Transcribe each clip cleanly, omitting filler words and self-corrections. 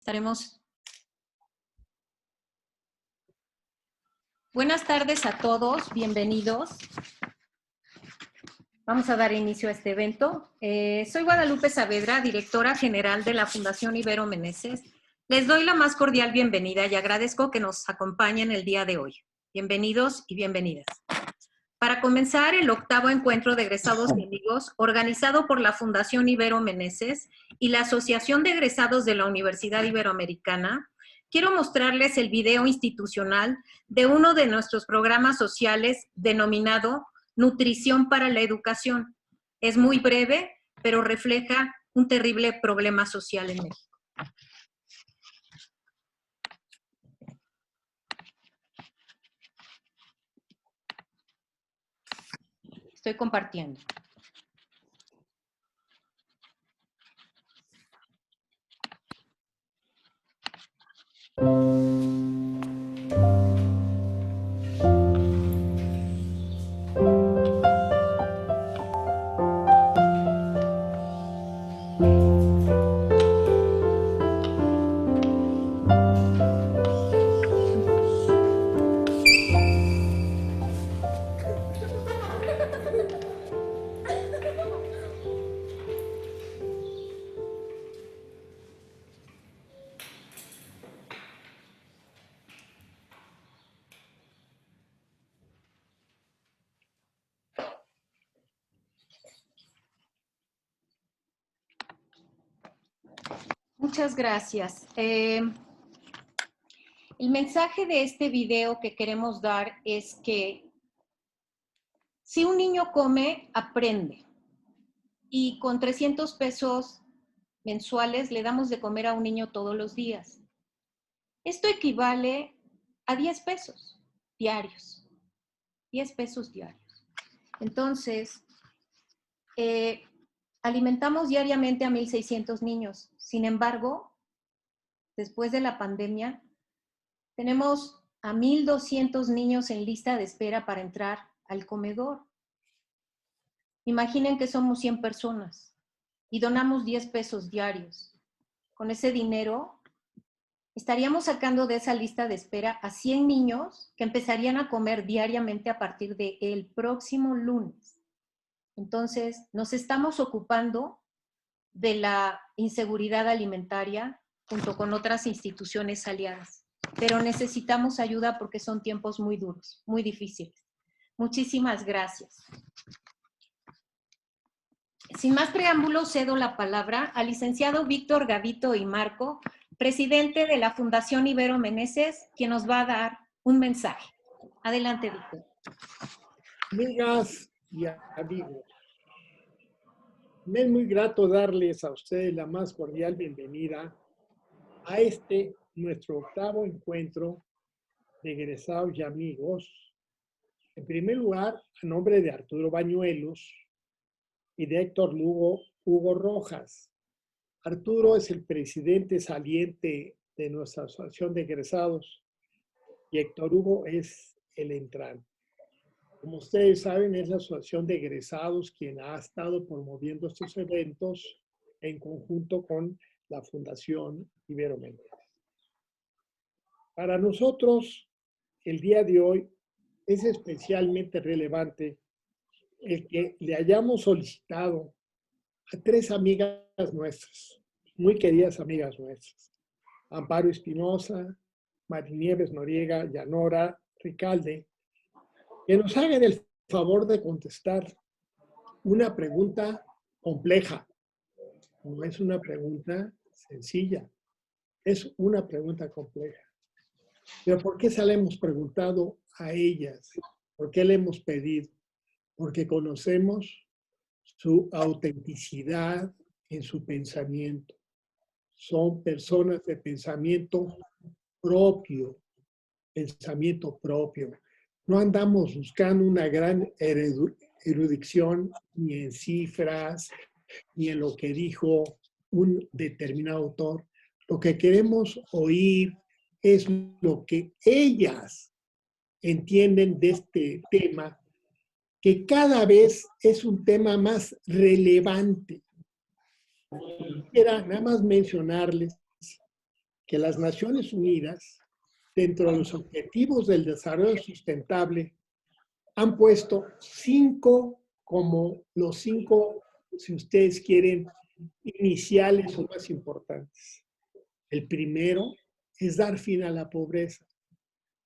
Estaremos. Buenas tardes a todos, bienvenidos. Vamos a dar inicio a este evento. Soy Guadalupe Saavedra, directora general de la Fundación Ibero Meneses. Les doy la más cordial bienvenida y agradezco que nos acompañen el día de hoy. Bienvenidos y bienvenidas. Para comenzar el octavo encuentro de egresados y amigos, organizado por la Fundación Ibero Meneses y la Asociación de Egresados de la Universidad Iberoamericana, quiero mostrarles el video institucional de uno de nuestros programas sociales denominado Nutrición para la Educación. Es muy breve, pero refleja un terrible problema social en México. Estoy compartiendo. Muchas gracias. El mensaje de este video que queremos dar es que si un niño come, aprende. Y con 300 pesos mensuales le damos de comer a un niño todos los días. Esto equivale a 10 pesos diarios. 10 pesos diarios. Entonces, alimentamos diariamente a 1,600 niños. Sin embargo, después de la pandemia, tenemos a 1,200 niños en lista de espera para entrar al comedor. Imaginen que somos 100 personas y donamos 10 pesos diarios. Con ese dinero, estaríamos sacando de esa lista de espera a 100 niños que empezarían a comer diariamente a partir del próximo lunes. Entonces, nos estamos ocupando de la inseguridad alimentaria junto con otras instituciones aliadas. Pero necesitamos ayuda porque son tiempos muy duros, muy difíciles. Muchísimas gracias. Sin más preámbulos, cedo la palabra al licenciado Víctor Gavito y Marco, presidente de la Fundación Ibero Meneses, quien nos va a dar un mensaje. Adelante, Víctor. Amigas y amigos, me es muy grato darles a ustedes la más cordial bienvenida a nuestro octavo encuentro de egresados y amigos. En primer lugar, a nombre de Arturo Bañuelos y de Héctor Hugo Rojas. Arturo es el presidente saliente de nuestra asociación de egresados y Héctor Hugo es el entrante. Como ustedes saben, es la Asociación de Egresados quien ha estado promoviendo estos eventos en conjunto con la Fundación Ibero Meneses. Para nosotros, el día de hoy es especialmente relevante el que le hayamos solicitado a 3 amigas nuestras, muy queridas amigas nuestras, Amparo Espinosa, Marinieves Noriega, Yanora Ricalde, que nos hagan el favor de contestar una pregunta compleja. No es una pregunta sencilla, es una pregunta compleja. Pero ¿por qué se la hemos preguntado a ellas? ¿Por qué le hemos pedido? Porque conocemos su autenticidad en su pensamiento. Son personas de pensamiento propio. No andamos buscando una gran erudición ni en cifras, ni en lo que dijo un determinado autor. Lo que queremos oír es lo que ellas entienden de este tema, que cada vez es un tema más relevante. Quisiera nada más mencionarles que las Naciones Unidas, dentro de los objetivos del desarrollo sustentable, han puesto 5 como los 5, si ustedes quieren, iniciales o más importantes. El primero es dar fin a la pobreza,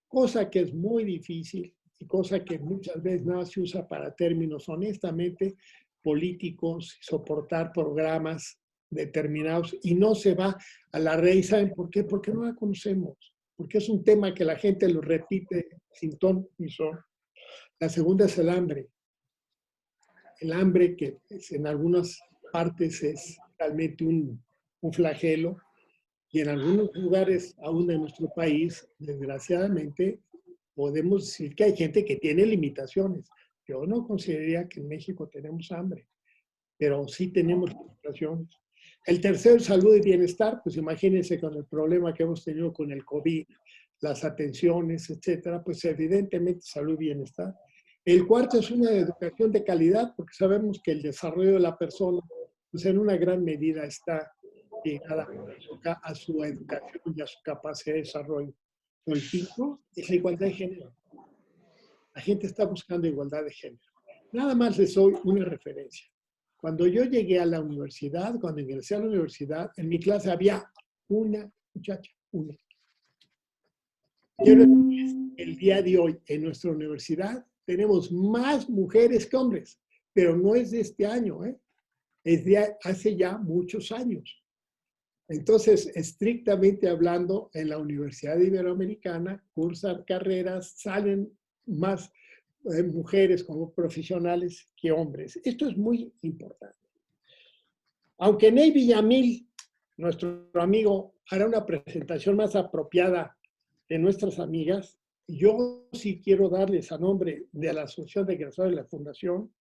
cosa que es muy difícil y cosa que muchas veces nada se usa para términos honestamente políticos, soportar programas determinados y no se va a la raíz. ¿Saben por qué? Porque no la conocemos, porque es un tema que la gente lo repite sin ton ni son. La segunda es el hambre. El hambre que en algunas partes es realmente un flagelo y en algunos lugares aún de nuestro país, desgraciadamente, podemos decir que hay gente que tiene limitaciones. Yo no consideraría que en México tenemos hambre, pero sí tenemos limitaciones. El tercero, salud y bienestar, pues imagínense con el problema que hemos tenido con el COVID, las atenciones, etcétera, pues evidentemente salud y bienestar. El cuarto es una educación de calidad, porque sabemos que el desarrollo de la persona, pues en una gran medida está ligada a su educación y a su capacidad de desarrollo. El quinto es la igualdad de género. La gente está buscando igualdad de género. Nada más les doy una referencia. Cuando yo llegué a la universidad, cuando ingresé a la universidad, en mi clase había una muchacha, una. Quiero decir, el día de hoy en nuestra universidad tenemos más mujeres que hombres, pero no es de este año, es de hace ya muchos años. Entonces, estrictamente hablando, en la Universidad Iberoamericana cursan carreras, salen más mujeres como profesionales que hombres. Esto es muy importante. Aunque Ney Villamil, nuestro amigo, hará una presentación más apropiada de nuestras amigas, yo sí quiero darles a nombre de la Asociación de Egresados de la Fundación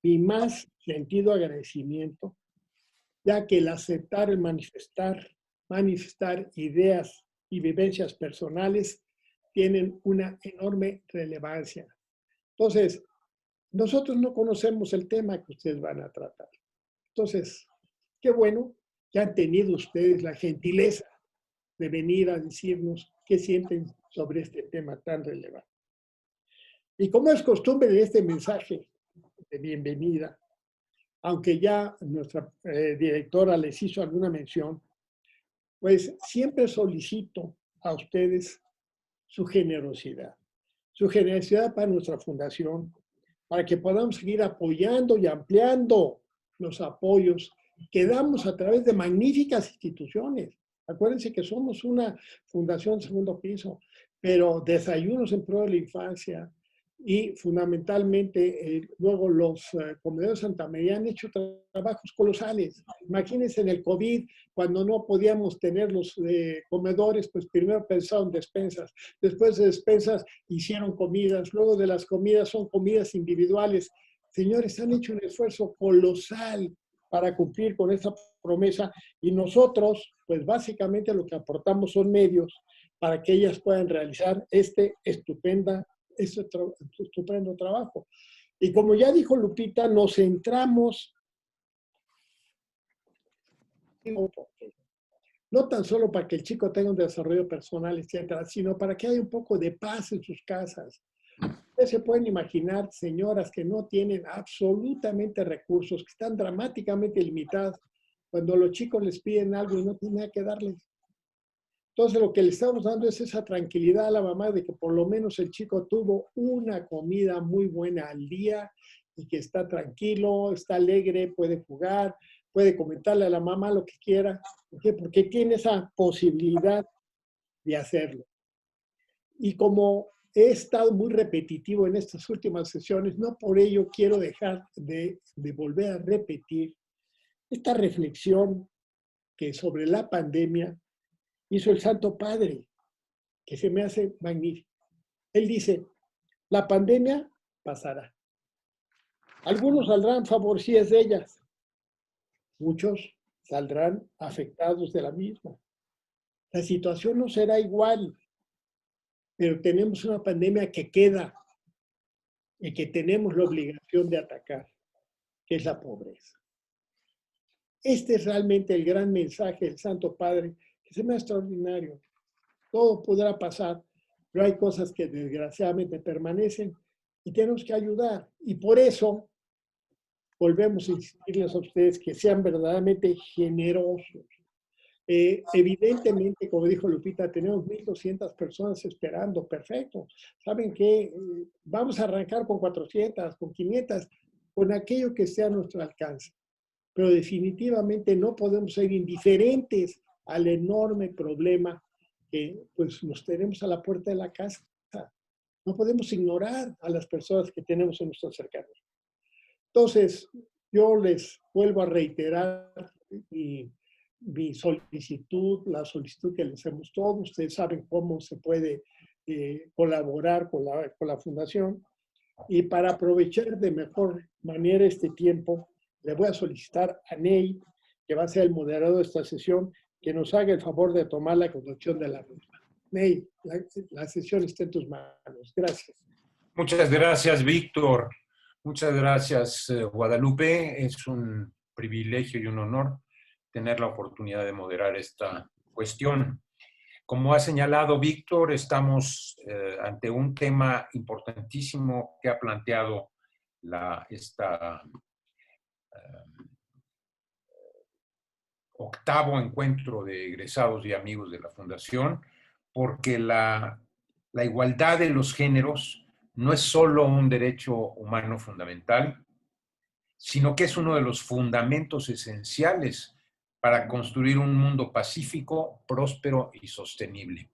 mi más sentido agradecimiento, ya que el aceptar, el manifestar ideas y vivencias personales tienen una enorme relevancia. Entonces, nosotros no conocemos el tema que ustedes van a tratar. Entonces, qué bueno que han tenido ustedes la gentileza de venir a decirnos qué sienten sobre este tema tan relevante. Y como es costumbre de este mensaje de bienvenida, aunque ya nuestra directora les hizo alguna mención, pues siempre solicito a ustedes su generosidad para nuestra fundación, para que podamos seguir apoyando y ampliando los apoyos que damos a través de magníficas instituciones. Acuérdense que somos una fundación de segundo piso, pero desayunos en pro de la infancia y fundamentalmente luego los comedores Santa María han hecho trabajos colosales. Imagínense en el COVID, cuando no podíamos tener los comedores, pues primero pensaron despensas, después de despensas hicieron comidas, luego de las comidas son comidas individuales. Señores, han hecho un esfuerzo colosal para cumplir con esta promesa y nosotros, pues básicamente lo que aportamos son medios para que ellas puedan realizar este estupendo trabajo. Y como ya dijo Lupita, nos centramos no tan solo para que el chico tenga un desarrollo personal, etcétera, sino para que haya un poco de paz en sus casas. Ustedes se pueden imaginar señoras que no tienen absolutamente recursos, que están dramáticamente limitadas cuando los chicos les piden algo y no tienen nada que darles. Entonces lo que le estamos dando es esa tranquilidad a la mamá de que por lo menos el chico tuvo una comida muy buena al día y que está tranquilo, está alegre, puede jugar, puede comentarle a la mamá lo que quiera. ¿Por qué? Porque tiene esa posibilidad de hacerlo. Y como he estado muy repetitivo en estas últimas sesiones, no por ello quiero dejar de volver a repetir esta reflexión que sobre la pandemia hizo el Santo Padre, que se me hace magnífico. Él dice, la pandemia pasará. Algunos saldrán favorecidos de ellas, muchos saldrán afectados de la misma. La situación no será igual, pero tenemos una pandemia que queda y que tenemos la obligación de atacar, que es la pobreza. Este es realmente el gran mensaje del Santo Padre que se me hace extraordinario. Todo podrá pasar, pero hay cosas que desgraciadamente permanecen y tenemos que ayudar. Y por eso volvemos a insistirles a ustedes que sean verdaderamente generosos. Evidentemente, como dijo Lupita, tenemos 1,200 personas esperando. Perfecto. ¿Saben qué? Vamos a arrancar con 400, con 500, con aquello que esté a nuestro alcance. Pero definitivamente no podemos ser indiferentes al enorme problema que pues nos tenemos a la puerta de la casa. No podemos ignorar a las personas que tenemos en nuestro cercanía. Entonces, yo les vuelvo a reiterar mi solicitud, la solicitud que les hacemos todos. Ustedes saben cómo se puede colaborar con la fundación. Y para aprovechar de mejor manera este tiempo, le voy a solicitar a Ney, que va a ser el moderador de esta sesión, que nos haga el favor de tomar la conducción de la misma. Ney, la sesión está en tus manos. Gracias. Muchas gracias, Víctor. Muchas gracias, Guadalupe. Es un privilegio y un honor tener la oportunidad de moderar esta cuestión. Como ha señalado Víctor, estamos ante un tema importantísimo que ha planteado esta octavo encuentro de egresados y amigos de la Fundación, porque la igualdad de los géneros no es solo un derecho humano fundamental, sino que es uno de los fundamentos esenciales para construir un mundo pacífico, próspero y sostenible.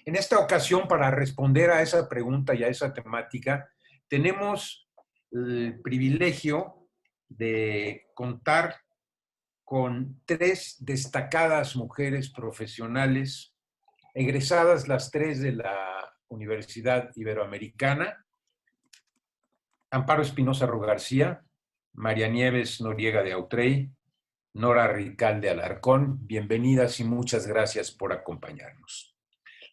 En esta ocasión, para responder a esa pregunta y a esa temática, tenemos el privilegio de contar con 3 destacadas mujeres profesionales, egresadas las 3 de la Universidad Iberoamericana: Amparo Espinosa Rugarcía, María Nieves Noriega de Autrey, Nora Rical de Alarcón. Bienvenidas y muchas gracias por acompañarnos.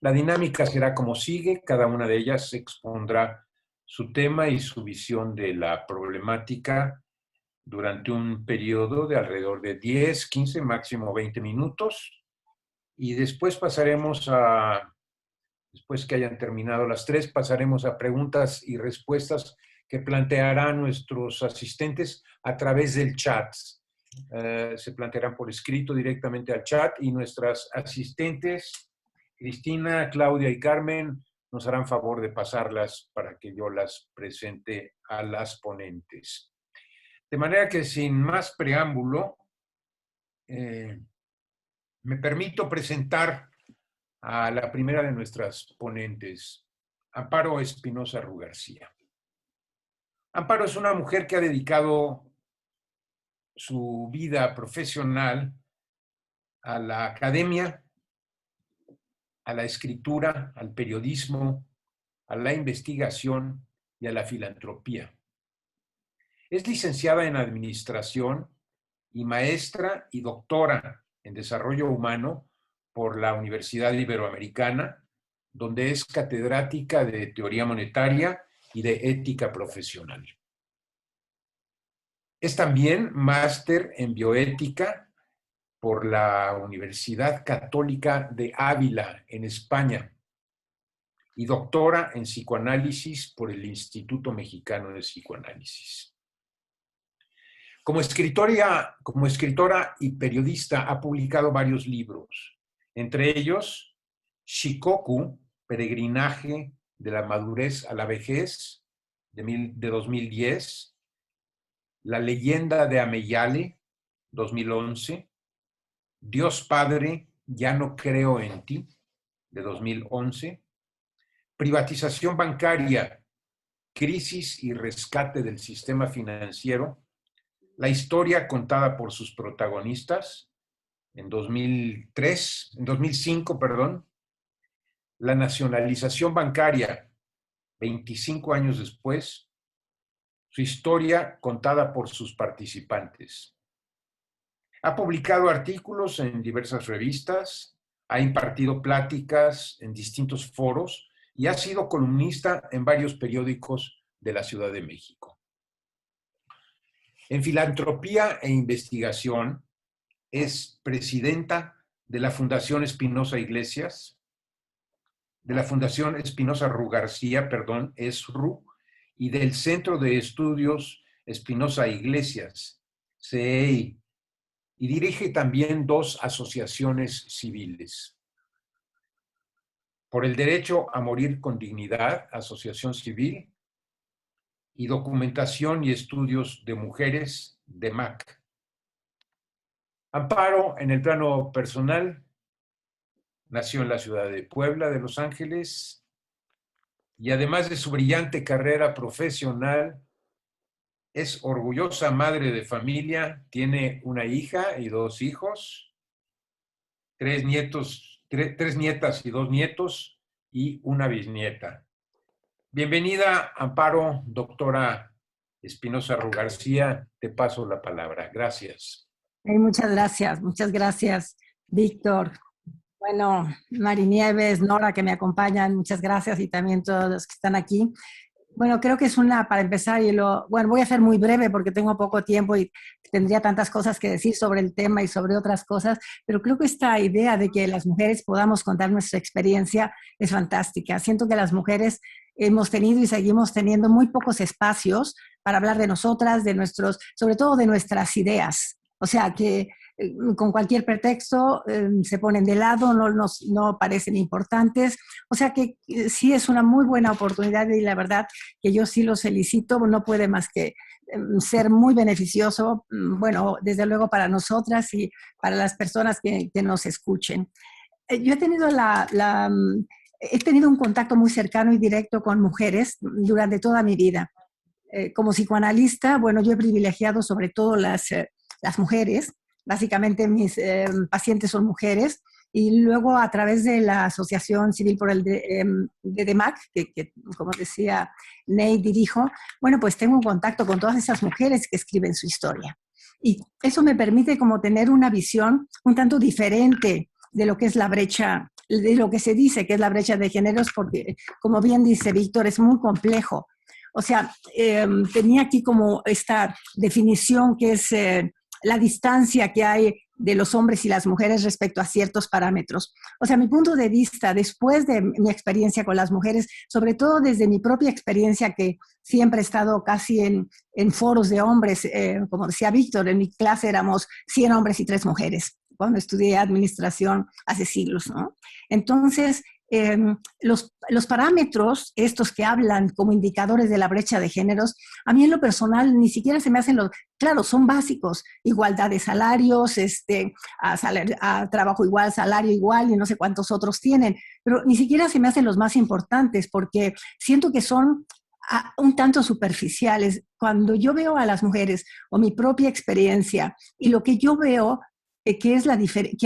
La dinámica será como sigue: cada una de ellas expondrá su tema y su visión de la problemática durante un periodo de alrededor de 10, 15, máximo 20 minutos. Y después después que hayan terminado las 3, pasaremos a preguntas y respuestas que plantearán nuestros asistentes a través del chat. Se plantearán por escrito directamente al chat y nuestras asistentes, Cristina, Claudia y Carmen, nos harán favor de pasarlas para que yo las presente a las ponentes. De manera que, sin más preámbulo, me permito presentar a la primera de nuestras ponentes, Amparo Espinosa Rugarcía. Amparo es una mujer que ha dedicado su vida profesional a la academia, a la escritura, al periodismo, a la investigación y a la filantropía. Es licenciada en Administración y maestra y doctora en Desarrollo Humano por la Universidad Iberoamericana, donde es catedrática de Teoría Monetaria y de Ética Profesional. Es también máster en Bioética por la Universidad Católica de Ávila, en España, y doctora en Psicoanálisis por el Instituto Mexicano de Psicoanálisis. Como escritora y periodista ha publicado varios libros, entre ellos Shikoku, Peregrinaje de la Madurez a la Vejez, de 2010, La Leyenda de Ameyale, 2011, Dios Padre, ya no creo en ti, de 2011, Privatización bancaria, crisis y rescate del sistema financiero, la historia contada por sus protagonistas, en 2005, la nacionalización bancaria, 25 años después, su historia contada por sus participantes. Ha publicado artículos en diversas revistas, ha impartido pláticas en distintos foros y ha sido columnista en varios periódicos de la Ciudad de México. En filantropía e investigación es presidenta de la Fundación Espinosa Iglesias, de la Fundación Espinosa Ru García, perdón, ESRU, y del Centro de Estudios Espinosa Iglesias, CEI, y dirige también 2 asociaciones civiles. Por el Derecho a Morir con Dignidad, Asociación Civil, y Documentación y Estudios de Mujeres, DEMAC. Amparo, en el plano personal, nació en la ciudad de Puebla, de Los Ángeles, y además de su brillante carrera profesional, es orgullosa madre de familia, tiene una hija y 2 hijos, 3 nietas y 2 nietos, y una bisnieta. Bienvenida, Amparo, doctora Espinosa Ru García, te paso la palabra. Gracias. Muchas gracias, Víctor. Bueno, Marinieves, Nora, que me acompañan, muchas gracias, y también todos los que están aquí. Bueno, creo que es para empezar, bueno, voy a ser muy breve porque tengo poco tiempo y tendría tantas cosas que decir sobre el tema y sobre otras cosas, pero creo que esta idea de que las mujeres podamos contar nuestra experiencia es fantástica. Siento que las mujeres hemos tenido y seguimos teniendo muy pocos espacios para hablar de nosotras, sobre todo de nuestras ideas. O sea, que con cualquier pretexto se ponen de lado, no parecen importantes. O sea que sí es una muy buena oportunidad, y la verdad que yo sí los felicito, no puede más que ser muy beneficioso, bueno, desde luego para nosotras y para las personas que nos escuchen. Yo he tenido he tenido un contacto muy cercano y directo con mujeres durante toda mi vida. Como psicoanalista, bueno, yo he privilegiado sobre todo las mujeres. Básicamente mis pacientes son mujeres, y luego a través de la Asociación Civil por el de DEMAC, que como decía Ney dirijo, bueno, pues tengo un contacto con todas esas mujeres que escriben su historia. Y eso me permite como tener una visión un tanto diferente de lo que es la brecha, de lo que se dice que es la brecha de géneros, porque como bien dice Víctor, es muy complejo. O sea, tenía aquí como esta definición que es la distancia que hay de los hombres y las mujeres respecto a ciertos parámetros. O sea, mi punto de vista, después de mi experiencia con las mujeres, sobre todo desde mi propia experiencia, que siempre he estado casi en foros de hombres, como decía Víctor, en mi clase éramos 100 hombres y 3 mujeres, cuando estudié administración hace siglos, ¿no? Entonces, los parámetros, estos que hablan como indicadores de la brecha de géneros, a mí en lo personal ni siquiera se me hacen claro, son básicos: igualdad de salarios, a trabajo igual, salario igual, y no sé cuántos otros tienen, pero ni siquiera se me hacen los más importantes, porque siento que son un tanto superficiales. Cuando yo veo a las mujeres o mi propia experiencia y lo que yo veo que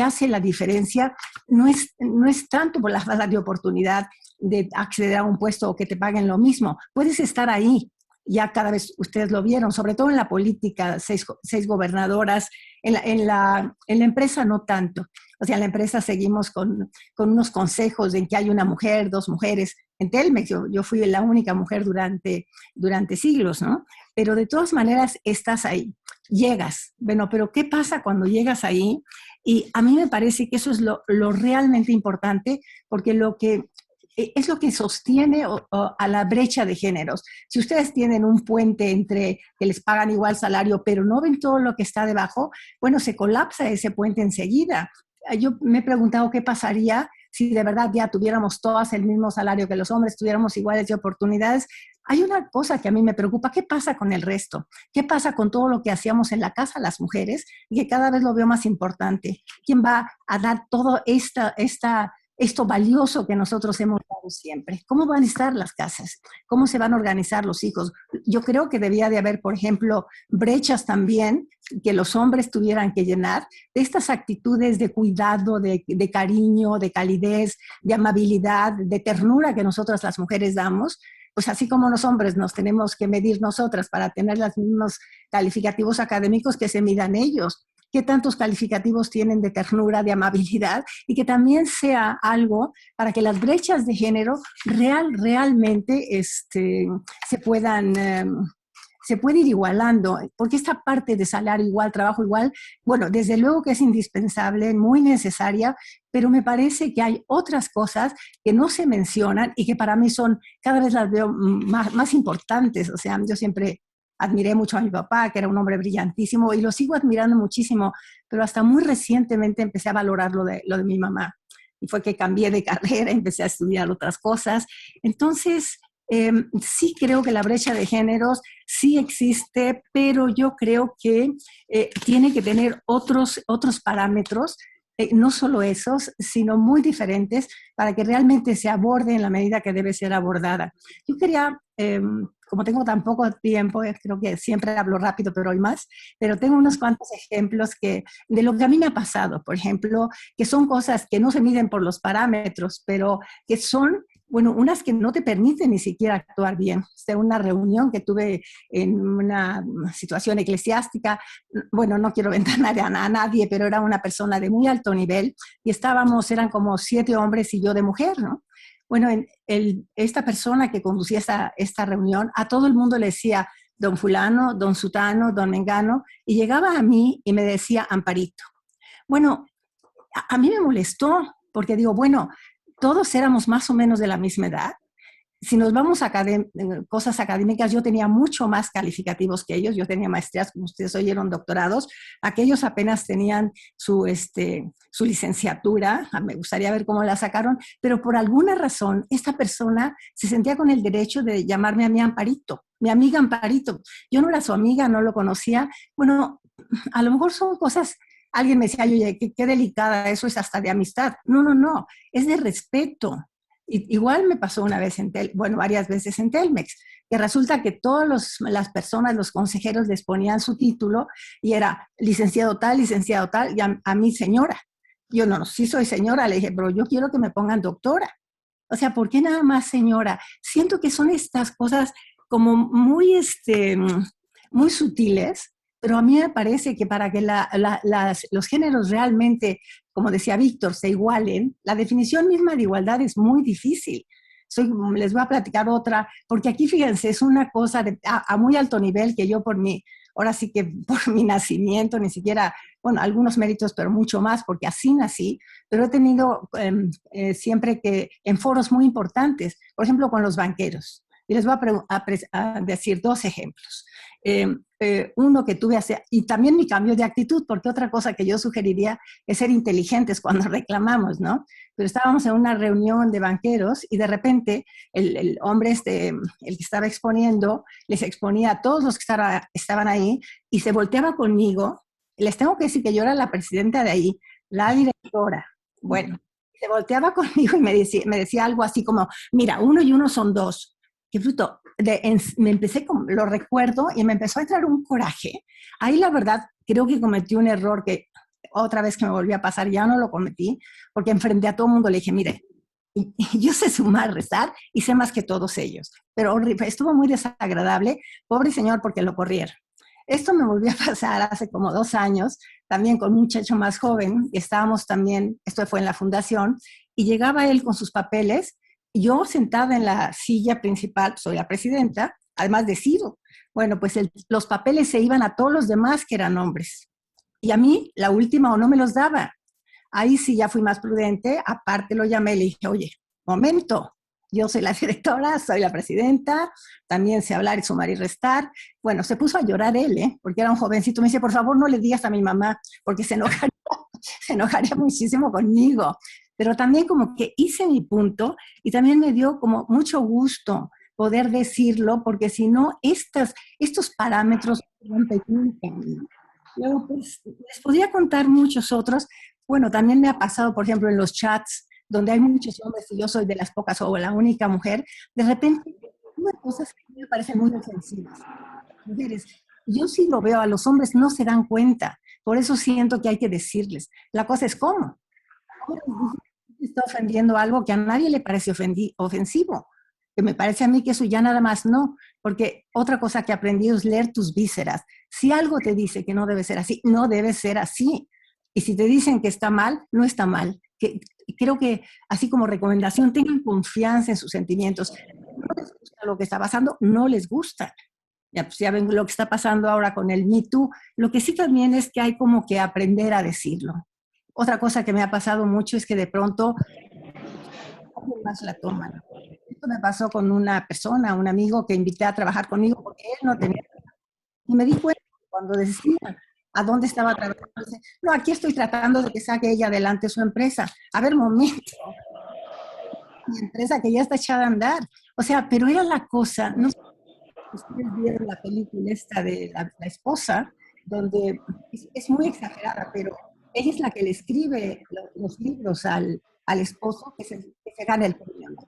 hace la diferencia, no es tanto por la falta de oportunidad de acceder a un puesto o que te paguen lo mismo. Puedes estar ahí, ya cada vez ustedes lo vieron, sobre todo en la política, 6 gobernadoras, en la empresa no tanto. O sea, en la empresa seguimos con unos consejos en que hay una mujer, 2 mujeres. En Telmex yo fui la única mujer durante siglos, ¿no? Pero de todas maneras estás ahí, llegas. Bueno, pero ¿qué pasa cuando llegas ahí? Y a mí me parece que eso es lo realmente importante, porque es lo que sostiene a la brecha de géneros. Si ustedes tienen un puente entre que les pagan igual salario, pero no ven todo lo que está debajo, bueno, se colapsa ese puente enseguida. Yo me he preguntado qué pasaría si de verdad ya tuviéramos todas el mismo salario que los hombres, tuviéramos iguales de oportunidades. Hay una cosa que a mí me preocupa: ¿qué pasa con el resto? ¿Qué pasa con todo lo que hacíamos en la casa las mujeres? Y que cada vez lo veo más importante. ¿Quién va a dar todo esto valioso que nosotros hemos dado siempre? ¿Cómo van a estar las casas? ¿Cómo se van a organizar los hijos? Yo creo que debía de haber, por ejemplo, brechas también que los hombres tuvieran que llenar, de estas actitudes de cuidado, de cariño, de calidez, de amabilidad, de ternura que nosotras las mujeres damos. Pues así como los hombres nos tenemos que medir nosotras para tener los mismos calificativos académicos, que se midan ellos. ¿Qué tantos calificativos tienen de ternura, de amabilidad? Y que también sea algo para que las brechas de género realmente se se puede ir igualando, porque esta parte de salario igual, trabajo igual, bueno, desde luego que es indispensable, muy necesaria, pero me parece que hay otras cosas que no se mencionan y que para mí son, cada vez las veo más importantes. O sea, yo siempre admiré mucho a mi papá, que era un hombre brillantísimo, y lo sigo admirando muchísimo, pero hasta muy recientemente empecé a valorar lo de mi mamá. Y fue que cambié de carrera, empecé a estudiar otras cosas. Entonces, sí creo que la brecha de géneros sí existe, pero yo creo que tiene que tener otros parámetros, no solo esos, sino muy diferentes, para que realmente se aborde en la medida que debe ser abordada. Yo quería, como tengo tan poco tiempo, creo que siempre hablo rápido, pero hoy más, pero tengo unos cuantos ejemplos de lo que a mí me ha pasado, por ejemplo, que son cosas que no se miden por los parámetros, pero que son, bueno, unas que no te permiten ni siquiera actuar bien. De una reunión que tuve en una situación eclesiástica, bueno, no quiero ventanar a nadie, pero era una persona de muy alto nivel y eran como 7 hombres y yo de mujer, ¿no? Bueno, esta persona que conducía esta reunión, a todo el mundo le decía don fulano, don sutano, don mengano, y llegaba a mí y me decía Amparito. Bueno, a mí me molestó, porque digo, bueno, todos éramos más o menos de la misma edad. Si nos vamos a cosas académicas, yo tenía mucho más calificativos que ellos. Yo tenía maestrías, como ustedes oyeron, doctorados. Aquellos apenas tenían su licenciatura. Me gustaría ver cómo la sacaron, pero por alguna razón esta persona se sentía con el derecho de llamarme a mí Amparito, mi amiga Amparito. Yo no era su amiga, no lo conocía. Bueno, a lo mejor son cosas. Alguien me decía, oye, qué delicada, eso es hasta de amistad. No, no, no, es de respeto. Igual me pasó una vez varias veces en Telmex, que resulta que todas las personas, los consejeros les ponían su título y era licenciado tal, y a mí señora. Yo no, sí soy señora, le dije, pero yo quiero que me pongan doctora. O sea, ¿por qué nada más señora? Siento que son estas cosas como muy sutiles, pero a mí me parece que para que los géneros realmente, como decía Víctor, se igualen, la definición misma de igualdad es muy difícil. Les voy a platicar otra, porque aquí, fíjense, es una cosa a muy alto nivel que yo ahora sí que por mi nacimiento, ni siquiera, bueno, algunos méritos, pero mucho más, porque así nací, pero he tenido siempre en foros muy importantes, por ejemplo, con los banqueros. Y les voy a decir 2 ejemplos. Uno que tuve y también mi cambio de actitud, porque otra cosa que yo sugeriría es ser inteligentes cuando reclamamos, ¿no? Pero estábamos en una reunión de banqueros y de repente el hombre el que estaba exponiendo, les exponía a todos los que estaban ahí y se volteaba conmigo. Les tengo que decir que yo era la presidenta de ahí, la directora. Bueno, se volteaba conmigo y me decía algo así como, mira, 1 y 1 son 2. Qué fruto. Me empecé, lo recuerdo, y me empezó a entrar un coraje. Ahí la verdad creo que cometí un error que otra vez que me volvió a pasar ya no lo cometí, porque enfrenté a todo el mundo le dije, mire, yo sé sumar, restar y sé más que todos ellos, pero estuvo muy desagradable, pobre señor, porque lo corrieron. Esto me volvió a pasar hace como 2 años, también con un muchacho más joven, y estábamos también, esto fue en la fundación, y llegaba él con sus papeles. Yo sentada en la silla principal, soy la presidenta, además decido. Bueno, pues los papeles se iban a todos los demás que eran hombres. Y a mí, la última, o no me los daba. Ahí sí ya fui más prudente, aparte lo llamé y le dije, oye, momento, yo soy la directora, soy la presidenta, también sé hablar y sumar y restar. Bueno, se puso a llorar él, porque era un jovencito. Me dice, por favor, no le digas a mi mamá, porque se enojaría muchísimo conmigo. Pero también como que hice mi punto y también me dio como mucho gusto poder decirlo, porque si no, estos parámetros rompen un camino. Luego, pues, les podría contar muchos otros. Bueno, también me ha pasado, por ejemplo, en los chats, donde hay muchos hombres y yo soy de las pocas o la única mujer, de repente hay cosas que me parecen muy ofensivas. Mujeres, yo sí lo veo, a los hombres no se dan cuenta, por eso siento que hay que decirles. La cosa es cómo. Está ofendiendo algo que a nadie le parece ofensivo, que me parece a mí que eso ya nada más no, porque otra cosa que he aprendido es leer tus vísceras. Si algo te dice que no debe ser así, no debe ser así. Y si te dicen que está mal, no está mal. Creo que, así como recomendación, tengan confianza en sus sentimientos. No les gusta lo que está pasando, no les gusta. Ya, pues ya ven lo que está pasando ahora con el Me Too. Lo que sí también es que hay como que aprender a decirlo. Otra cosa que me ha pasado mucho es que de pronto alguien más la toman. Esto me pasó con una persona, un amigo que invité a trabajar conmigo porque él no tenía. Y me di cuenta cuando decía a dónde estaba trabajando. Dice, no, aquí estoy tratando de que saque ella adelante su empresa. A ver, momento, mi empresa que ya está echada a andar. O sea, pero era la cosa, no sé si ustedes vieron la película esta de la esposa, donde es muy exagerada, pero ella es la que le escribe los libros al esposo que se gana el premio Nobel.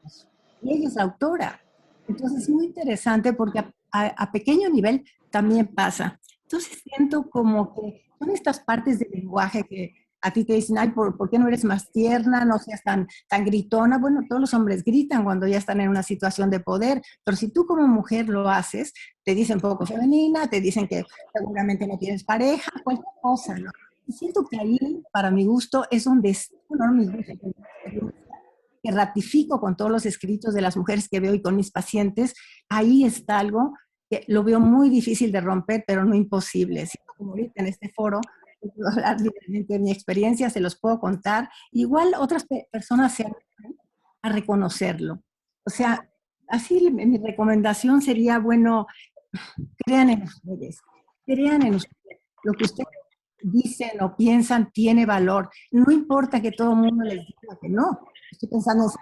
Y ella es la autora. Entonces es muy interesante porque a pequeño nivel también pasa. Entonces siento como que son estas partes del lenguaje que a ti te dicen, ay, ¿por qué no eres más tierna? No seas tan gritona. Bueno, todos los hombres gritan cuando ya están en una situación de poder, pero si tú como mujer lo haces, te dicen poco femenina, te dicen que seguramente no tienes pareja, cualquier cosa, ¿no? Y siento que ahí, para mi gusto, es donde es, bueno, no mi gusto, pero mi experiencia, que ratifico con todos los escritos de las mujeres que veo y con mis pacientes, ahí está algo que lo veo muy difícil de romper, pero no imposible. Siento como ahorita en este foro, puedo hablar libremente de mi experiencia, se los puedo contar. Igual otras personas se animan a reconocerlo. O sea, así mi recomendación sería, bueno, crean en ustedes, crean en ustedes. Lo que ustedes dicen o piensan tiene valor. No importa que todo el mundo les diga que no. Estoy pensando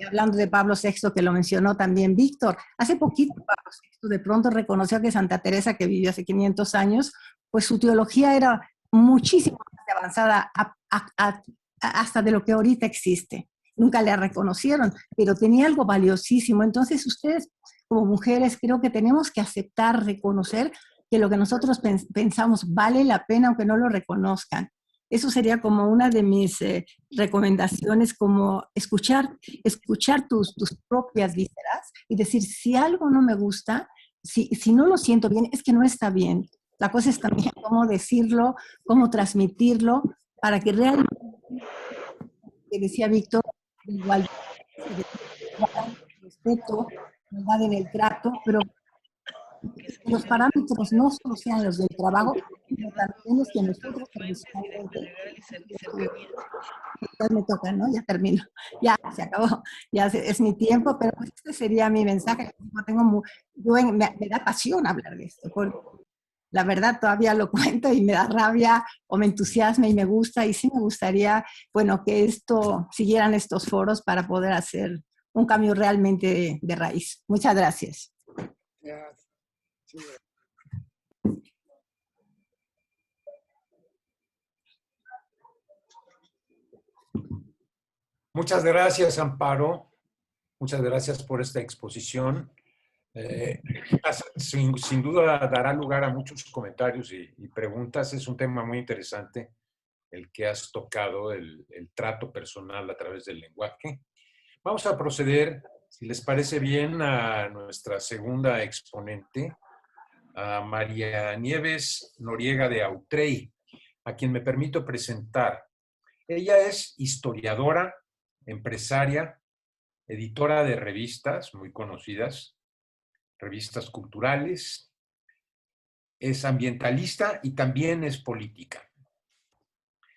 hablando de Pablo VI, que lo mencionó también Víctor. Hace poquito Pablo VI de pronto reconoció que Santa Teresa, que vivió hace 500 años, pues su teología era muchísimo más avanzada hasta de lo que ahorita existe. Nunca le reconocieron, pero tenía algo valiosísimo. Entonces ustedes como mujeres creo que tenemos que aceptar, reconocer que lo que nosotros pensamos vale la pena aunque no lo reconozcan. Eso sería como una de mis recomendaciones, como escuchar tus propias vísceras y decir, si algo no me gusta, si no lo siento bien, es que no está bien. La cosa es también cómo decirlo, cómo transmitirlo, para que realmente, que decía Víctor, igualdad, respeto, igualdad en el trato, pero que los parámetros no solo sean los del trabajo, sino también los que nosotros tradicionalmente. Ya me toca, ¿no? Ya termino. Ya se acabó. Es mi tiempo, pero pues este sería mi mensaje. Me da pasión hablar de esto, porque la verdad todavía lo cuento y me da rabia o me entusiasma y me gusta. Y sí me gustaría, bueno, que siguieran estos foros para poder hacer un cambio realmente de raíz. Muchas gracias. Muchas gracias, Amparo. Muchas gracias por esta exposición. Sin duda dará lugar a muchos comentarios y preguntas. Es un tema muy interesante el que has tocado, el trato personal a través del lenguaje. Vamos a proceder, si les parece bien, a nuestra segunda exponente, a María Nieves Noriega de Autrey, a quien me permito presentar. Ella es historiadora, empresaria, editora de revistas muy conocidas, revistas culturales, es ambientalista y también es política.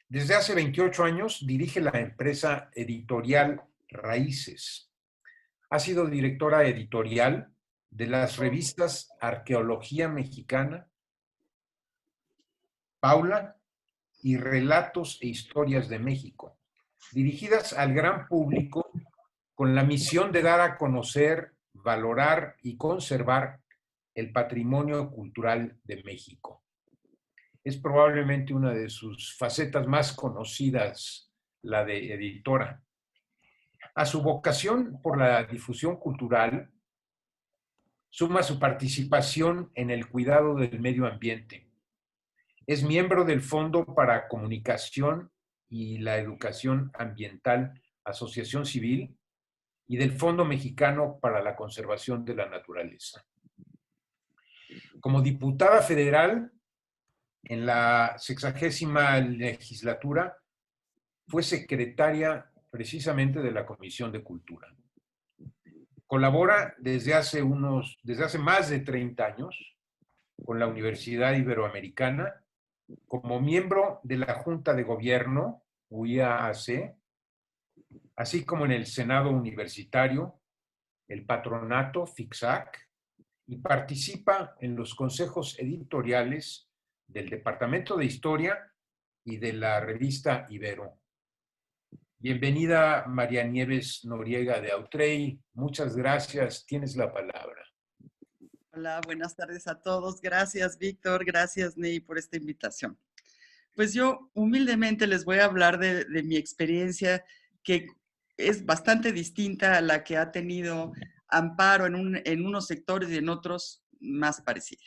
Desde hace 28 años dirige la empresa editorial Raíces. Ha sido directora editorial de las revistas Arqueología Mexicana, Paula y Relatos e Historias de México, dirigidas al gran público con la misión de dar a conocer, valorar y conservar el patrimonio cultural de México. Es probablemente una de sus facetas más conocidas, la de editora. A su vocación por la difusión cultural, suma su participación en el cuidado del medio ambiente. Es miembro del Fondo para Comunicación y la Educación Ambiental, Asociación Civil, y del Fondo Mexicano para la Conservación de la Naturaleza. Como diputada federal, en la 60ª legislatura, fue secretaria precisamente de la Comisión de Cultura. Colabora desde hace más de 30 años con la Universidad Iberoamericana como miembro de la Junta de Gobierno, UIAAC, así como en el Senado Universitario, el Patronato, FICSAC, y participa en los consejos editoriales del Departamento de Historia y de la revista Ibero. Bienvenida, María Nieves Noriega de Autrey. Muchas gracias. Tienes la palabra. Hola, buenas tardes a todos. Gracias, Víctor. Gracias, Ney, por esta invitación. Pues yo humildemente les voy a hablar de mi experiencia, que es bastante distinta a la que ha tenido Amparo en unos sectores y en otros más parecida.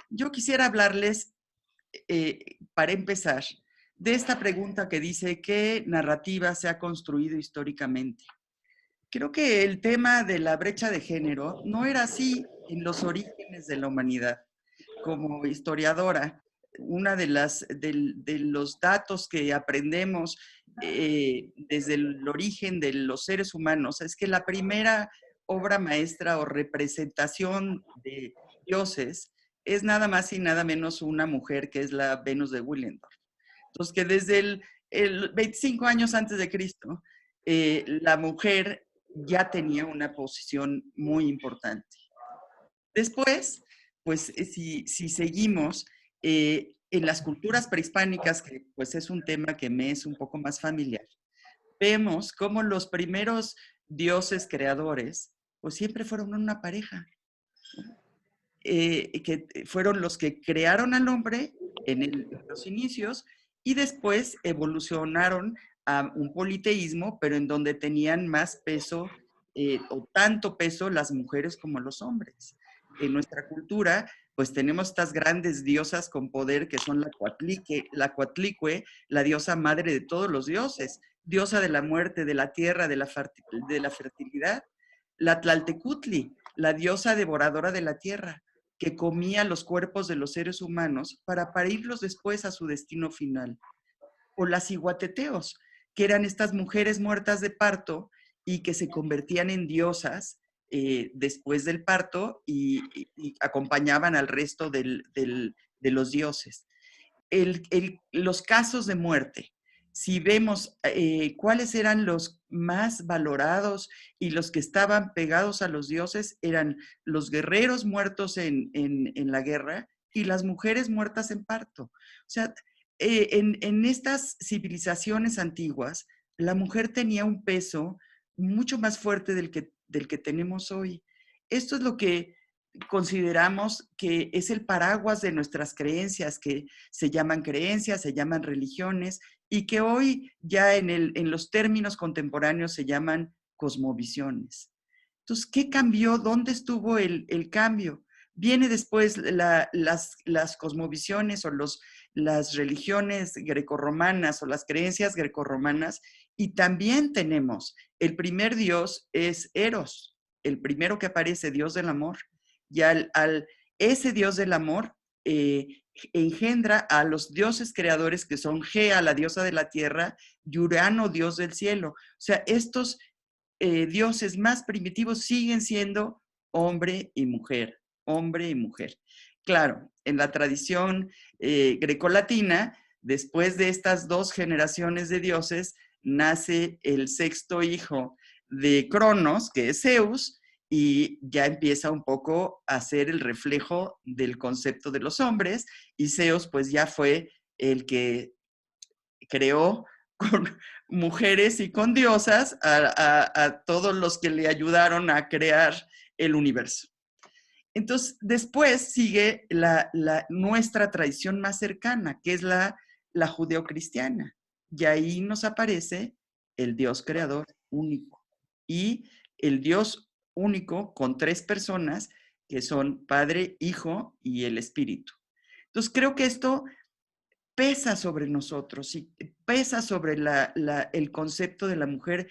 Yo quisiera hablarles, para empezar, de esta pregunta que dice: ¿qué narrativa se ha construido históricamente? Creo que el tema de la brecha de género no era así en los orígenes de la humanidad. Como historiadora, una de los datos que aprendemos desde el origen de los seres humanos es que la primera obra maestra o representación de dioses es nada más y nada menos una mujer, que es la Venus de Willendorf. Entonces, que desde el 25 años antes de Cristo, la mujer ya tenía una posición muy importante. Después, pues si seguimos en las culturas prehispánicas, que pues es un tema que me es un poco más familiar, vemos cómo los primeros dioses creadores pues siempre fueron una pareja, que fueron los que crearon al hombre en los inicios y después evolucionaron a un politeísmo, pero en donde tenían más peso o tanto peso las mujeres como los hombres. En nuestra cultura, pues tenemos estas grandes diosas con poder que son la Coatlicue, la diosa madre de todos los dioses, diosa de la muerte, de la tierra, de la fertilidad, la Tlaltecutli, la diosa devoradora de la tierra, que comía los cuerpos de los seres humanos para parirlos después a su destino final. O las iguateteos, que eran estas mujeres muertas de parto y que se convertían en diosas después del parto y acompañaban al resto de los dioses. Los casos de muerte, si vemos cuáles eran los más valorados y los que estaban pegados a los dioses, eran los guerreros muertos en la guerra y las mujeres muertas en parto. O sea, en estas civilizaciones antiguas, la mujer tenía un peso mucho más fuerte del que tenemos hoy. Esto es lo que consideramos que es el paraguas de nuestras creencias, que se llaman creencias, se llaman religiones, y que hoy ya en los términos contemporáneos se llaman cosmovisiones. Entonces, ¿qué cambió? ¿Dónde estuvo el cambio? Viene después las cosmovisiones o las religiones grecorromanas o las creencias grecorromanas, y también tenemos, el primer dios es Eros, el primero que aparece, dios del amor, y ese dios del amor engendra a los dioses creadores que son Gea, la diosa de la tierra, y Urano, dios del cielo. O sea, estos dioses más primitivos siguen siendo hombre y mujer, hombre y mujer. Claro, en la tradición grecolatina, después de estas dos generaciones de dioses, nace el sexto hijo de Cronos, que es Zeus, y ya empieza un poco a ser el reflejo del concepto de los hombres, y Zeus pues ya fue el que creó con mujeres y con diosas a todos los que le ayudaron a crear el universo. Entonces, después sigue nuestra tradición más cercana, que es la judeocristiana, y ahí nos aparece el Dios creador único, y el Dios único con tres personas, que son Padre, Hijo y el Espíritu. Entonces, creo que esto pesa sobre nosotros y pesa sobre el concepto de la mujer,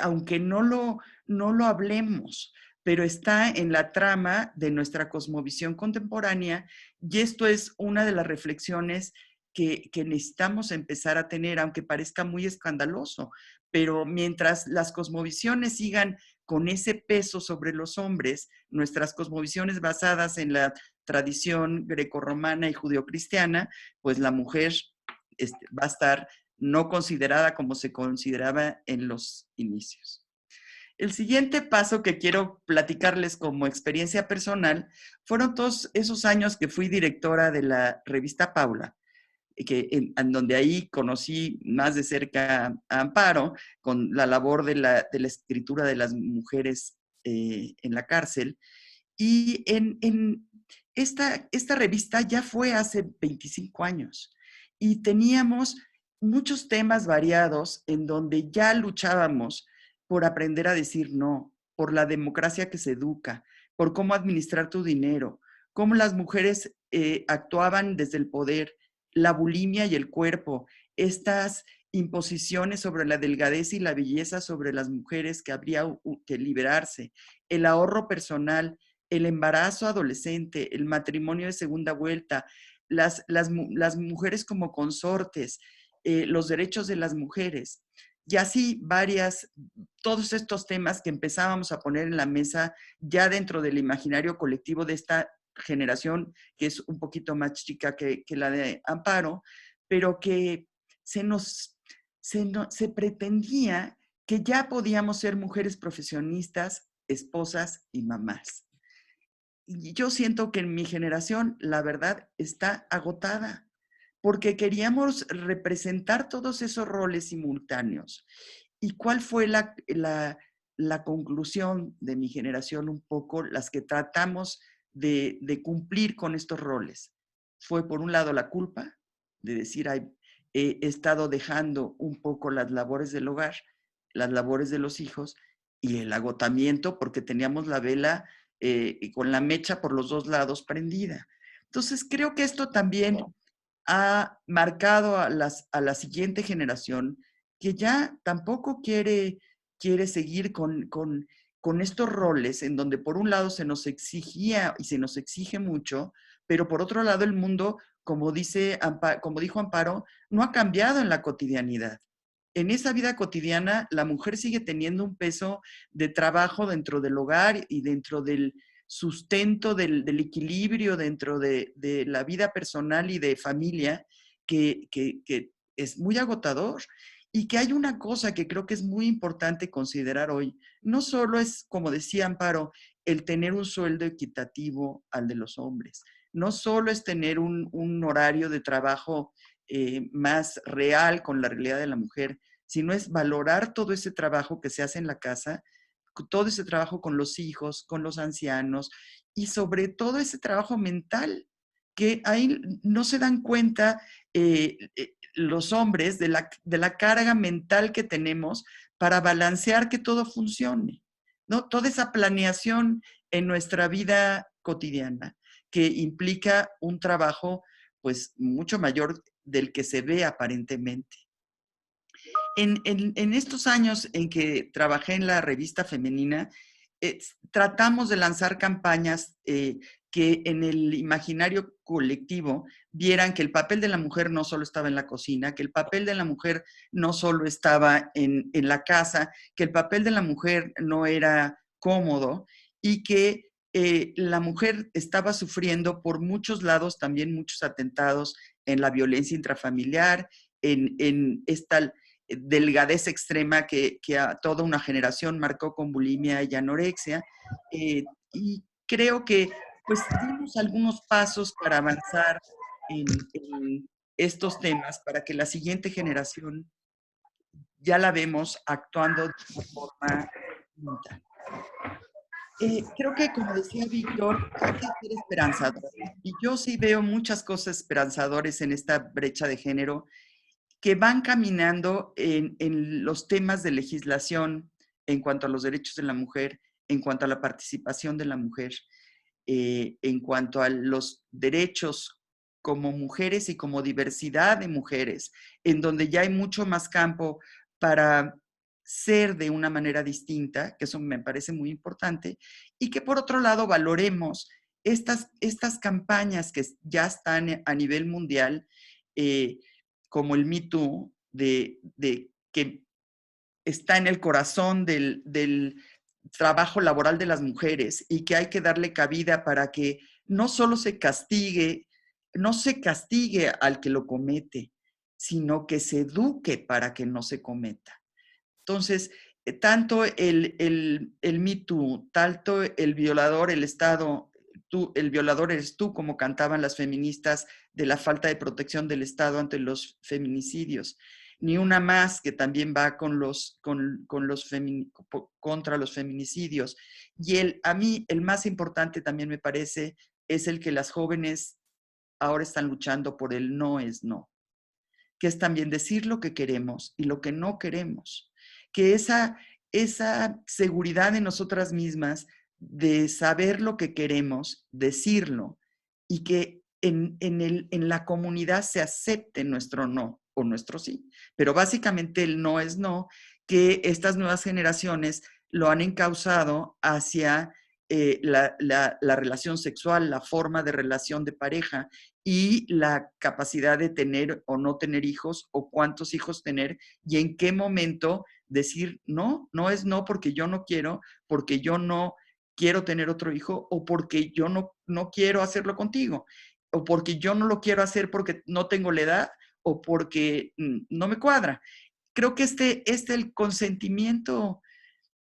aunque no lo hablemos, pero está en la trama de nuestra cosmovisión contemporánea, y esto es una de las reflexiones que necesitamos empezar a tener, aunque parezca muy escandaloso, pero mientras las cosmovisiones sigan con ese peso sobre los hombres, nuestras cosmovisiones basadas en la tradición grecorromana y judeocristiana, pues la mujer va a estar no considerada como se consideraba en los inicios. El siguiente paso que quiero platicarles como experiencia personal fueron todos esos años que fui directora de la revista Paula, en donde ahí conocí más de cerca a Amparo con la labor de la escritura de las mujeres en la cárcel. Y esta revista ya fue hace 25 años y teníamos muchos temas variados en donde ya luchábamos por aprender a decir no, por la democracia que se educa, por cómo administrar tu dinero, cómo las mujeres actuaban desde el poder, la bulimia y el cuerpo, estas imposiciones sobre la delgadez y la belleza sobre las mujeres que habría que liberarse, el ahorro personal, el embarazo adolescente, el matrimonio de segunda vuelta, las mujeres como consortes, los derechos de las mujeres. Y así todos estos temas que empezábamos a poner en la mesa ya dentro del imaginario colectivo de esta generación, que es un poquito más chica que la de Amparo, pero que se pretendía que ya podíamos ser mujeres profesionistas, esposas y mamás. Y yo siento que en mi generación, la verdad, está agotada, porque queríamos representar todos esos roles simultáneos. ¿Y cuál fue la conclusión de mi generación? Un poco las que tratamos de cumplir con estos roles. Fue, por un lado, la culpa de decir, he estado dejando un poco las labores del hogar, las labores de los hijos, y el agotamiento porque teníamos la vela con la mecha por los dos lados prendida. Entonces, creo que esto también ha marcado a la siguiente generación que ya tampoco quiere seguir con estos roles en donde por un lado se nos exigía y se nos exige mucho, pero por otro lado el mundo, como dijo Amparo, no ha cambiado en la cotidianidad. En esa vida cotidiana, la mujer sigue teniendo un peso de trabajo dentro del hogar y dentro del sustento, del equilibrio dentro de la vida personal y de familia, que es muy agotador. Y que hay una cosa que creo que es muy importante considerar hoy. No solo es, como decía Amparo, el tener un sueldo equitativo al de los hombres. No solo es tener un horario de trabajo más real con la realidad de la mujer, sino es valorar todo ese trabajo que se hace en la casa, todo ese trabajo con los hijos, con los ancianos y sobre todo ese trabajo mental, que ahí no se dan cuenta los hombres de la carga mental que tenemos para balancear que todo funcione, ¿no? Toda esa planeación en nuestra vida cotidiana que implica un trabajo pues mucho mayor del que se ve aparentemente. En estos años en que trabajé en la revista femenina, tratamos de lanzar campañas que en el imaginario colectivo vieran que el papel de la mujer no solo estaba en la cocina, que el papel de la mujer no solo estaba en la casa, que el papel de la mujer no era cómodo y que la mujer estaba sufriendo por muchos lados también muchos atentados en la violencia intrafamiliar, en esta delgadez extrema que a toda una generación marcó con bulimia y anorexia. Y creo que pues dimos algunos pasos para avanzar en estos temas, para que la siguiente generación ya la vemos actuando de forma distinta. Creo que, como decía Víctor, hay que ser esperanzador. Y yo sí veo muchas cosas esperanzadoras en esta brecha de género que van caminando en los temas de legislación en cuanto a los derechos de la mujer, en cuanto a la participación de la mujer, en cuanto a los derechos como mujeres y como diversidad de mujeres, en donde ya hay mucho más campo para ser de una manera distinta, que eso me parece muy importante, y que por otro lado valoremos estas campañas que ya están a nivel mundial, como el Me Too, que está en el corazón del trabajo laboral de las mujeres y que hay que darle cabida para que no solo se castigue al que lo comete, sino que se eduque para que no se cometa. Entonces, tanto el Me Too, tanto el violador, el Estado, el violador eres tú, como cantaban las feministas, de la falta de protección del Estado ante los feminicidios. Ni una más, que también va contra los feminicidios. Y a mí, el más importante también me parece, es el que las jóvenes ahora están luchando por el no es no, que es también decir lo que queremos y lo que no queremos. Que esa seguridad en nosotras mismas de saber lo que queremos, decirlo, y que en la comunidad se acepte nuestro no o nuestro sí. Pero básicamente el no es no, que estas nuevas generaciones lo han encauzado hacia la relación sexual, la forma de relación de pareja y la capacidad de tener o no tener hijos, o cuántos hijos tener, y en qué momento decir no, no es no porque yo no quiero, porque yo no quiero tener otro hijo, o porque yo no quiero hacerlo contigo, o porque yo no lo quiero hacer porque no tengo la edad, o porque no me cuadra. Creo que el consentimiento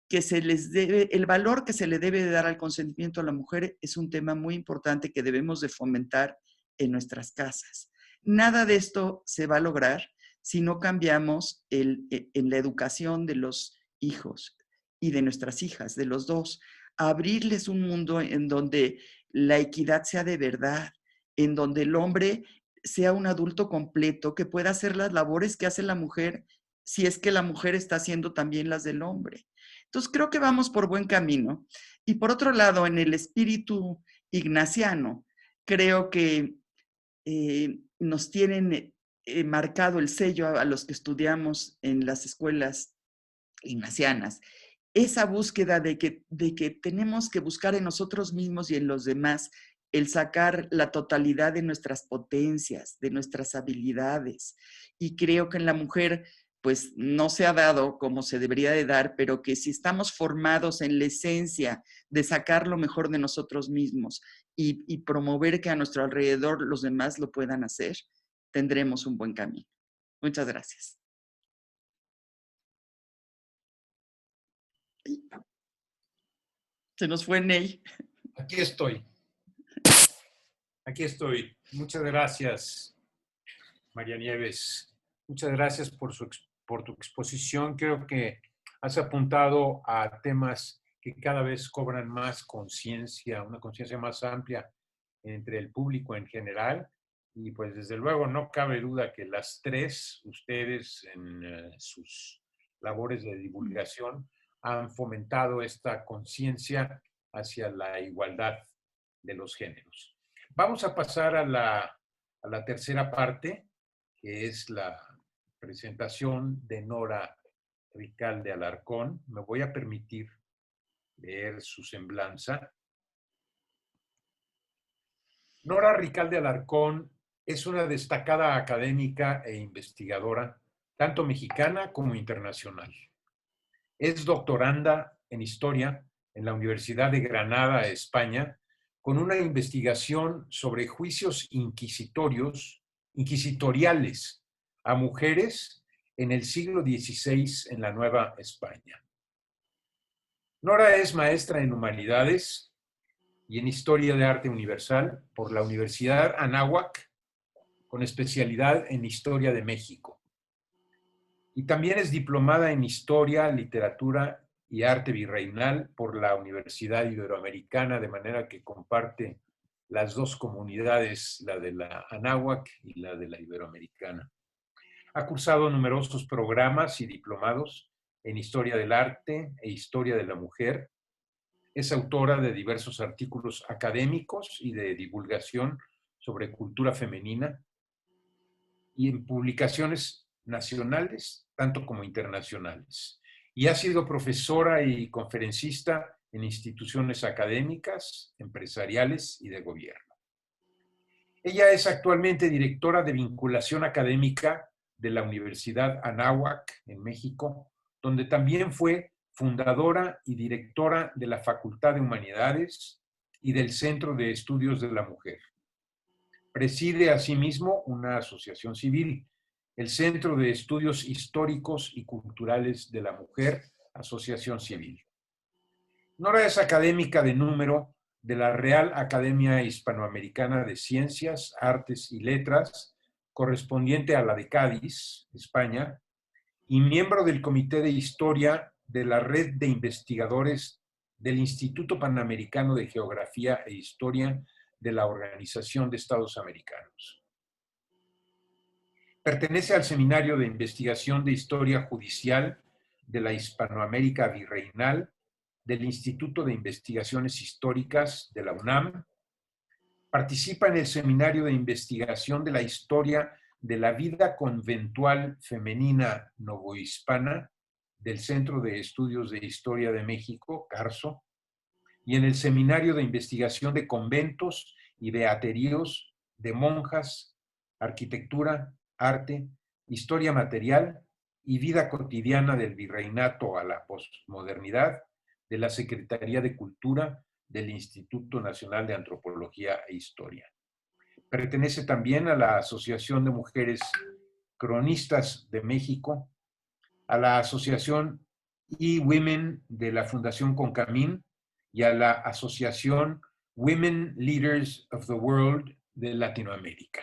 que se les debe, el valor que se le debe de dar al consentimiento a la mujer es un tema muy importante que debemos de fomentar en nuestras casas. Nada de esto se va a lograr si no cambiamos en la educación de los hijos y de nuestras hijas, de los dos. Abrirles un mundo en donde la equidad sea de verdad, en donde el hombre sea un adulto completo, que pueda hacer las labores que hace la mujer, si es que la mujer está haciendo también las del hombre. Entonces creo que vamos por buen camino. Y por otro lado, en el espíritu ignaciano, creo que nos tienen marcado el sello a los que estudiamos en las escuelas ignacianas. Esa búsqueda de que tenemos que buscar en nosotros mismos y en los demás el sacar la totalidad de nuestras potencias, de nuestras habilidades. Y creo que en la mujer pues no se ha dado como se debería de dar, pero que si estamos formados en la esencia de sacar lo mejor de nosotros mismos y promover que a nuestro alrededor los demás lo puedan hacer, tendremos un buen camino. Muchas gracias. Se nos fue Ney. Aquí estoy. Aquí estoy. Muchas gracias, María Nieves. Muchas gracias por tu exposición. Creo que has apuntado a temas que cada vez cobran más conciencia, una conciencia más amplia entre el público en general. Y pues desde luego no cabe duda que las tres, ustedes en sus labores de divulgación, han fomentado esta conciencia hacia la igualdad de los géneros. Vamos a pasar a la tercera parte, que es la presentación de Nora Ricalde Alarcón. Me voy a permitir leer su semblanza. Nora Ricalde Alarcón es una destacada académica e investigadora, tanto mexicana como internacional. Es doctoranda en Historia en la Universidad de Granada, España, con una investigación sobre juicios inquisitoriales a mujeres en el siglo XVI en la Nueva España. Nora es maestra en Humanidades y en Historia de Arte Universal por la Universidad Anáhuac, con especialidad en Historia de México. Y también es diplomada en Historia, Literatura y Arte Virreinal por la Universidad Iberoamericana, de manera que comparte las dos comunidades, la de la Anáhuac y la de la Iberoamericana. Ha cursado numerosos programas y diplomados en Historia del Arte e Historia de la Mujer. Es autora de diversos artículos académicos y de divulgación sobre cultura femenina y en publicaciones nacionales, tanto como internacionales. Y ha sido profesora y conferencista en instituciones académicas, empresariales y de gobierno. Ella es actualmente directora de vinculación académica de la Universidad Anáhuac en México, donde también fue fundadora y directora de la Facultad de Humanidades y del Centro de Estudios de la Mujer. Preside asimismo una asociación civil, el Centro de Estudios Históricos y Culturales de la Mujer, Asociación Civil. Nora es académica de número de la Real Academia Hispanoamericana de Ciencias, Artes y Letras, correspondiente a la de Cádiz, España, y miembro del Comité de Historia de la Red de Investigadores del Instituto Panamericano de Geografía e Historia de la Organización de Estados Americanos. Pertenece al Seminario de Investigación de Historia Judicial de la Hispanoamérica Virreinal del Instituto de Investigaciones Históricas de la UNAM. Participa en el Seminario de Investigación de la Historia de la Vida Conventual Femenina Novohispana del Centro de Estudios de Historia de México, CARSO, y en el Seminario de Investigación de Conventos y Beateríos de Monjas, Arquitectura, Arte, Historia Material y Vida Cotidiana del Virreinato a la Postmodernidad de la Secretaría de Cultura del Instituto Nacional de Antropología e Historia. Pertenece también a la Asociación de Mujeres Cronistas de México, a la Asociación eWomen de la Fundación Concamín y a la Asociación Women Leaders of the World de Latinoamérica.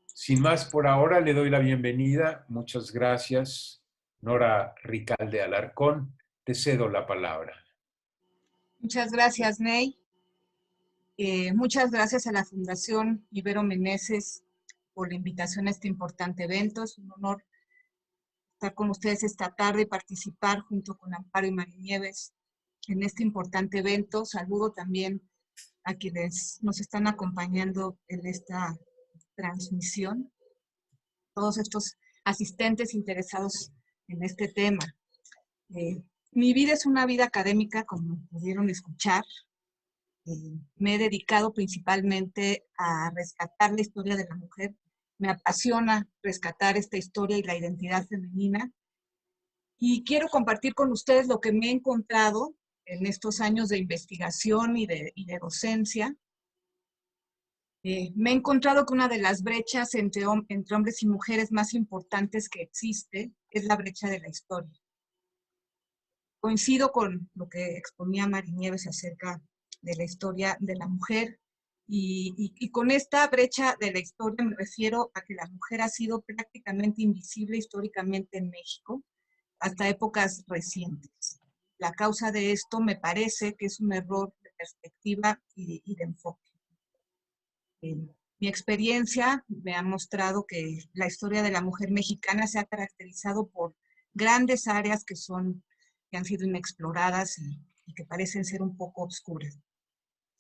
Sin más por ahora, le doy la bienvenida. Muchas gracias, Nora Ricalde Alarcón. Te cedo la palabra. Muchas gracias, Ney. Muchas gracias a la Fundación Ibero Meneses por la invitación a este importante evento. Es un honor estar con ustedes esta tarde y participar junto con Amparo y Marinieves en este importante evento. Saludo también a quienes nos están acompañando en esta transmisión, todos estos asistentes interesados en este tema. Mi vida es una vida académica, como pudieron escuchar. Me he dedicado principalmente a rescatar la historia de la mujer. Me apasiona rescatar esta historia y la identidad femenina. Y quiero compartir con ustedes lo que me he encontrado en estos años de investigación y de docencia. Me he encontrado que una de las brechas entre hombres y mujeres más importantes que existe es la brecha de la historia. Coincido con lo que exponía Marinieves acerca de la historia de la mujer y con esta brecha de la historia me refiero a que la mujer ha sido prácticamente invisible históricamente en México hasta épocas recientes. La causa de esto me parece que es un error de perspectiva y de enfoque. Mi experiencia me ha mostrado que la historia de la mujer mexicana se ha caracterizado por grandes áreas que han sido inexploradas y que parecen ser un poco obscuras.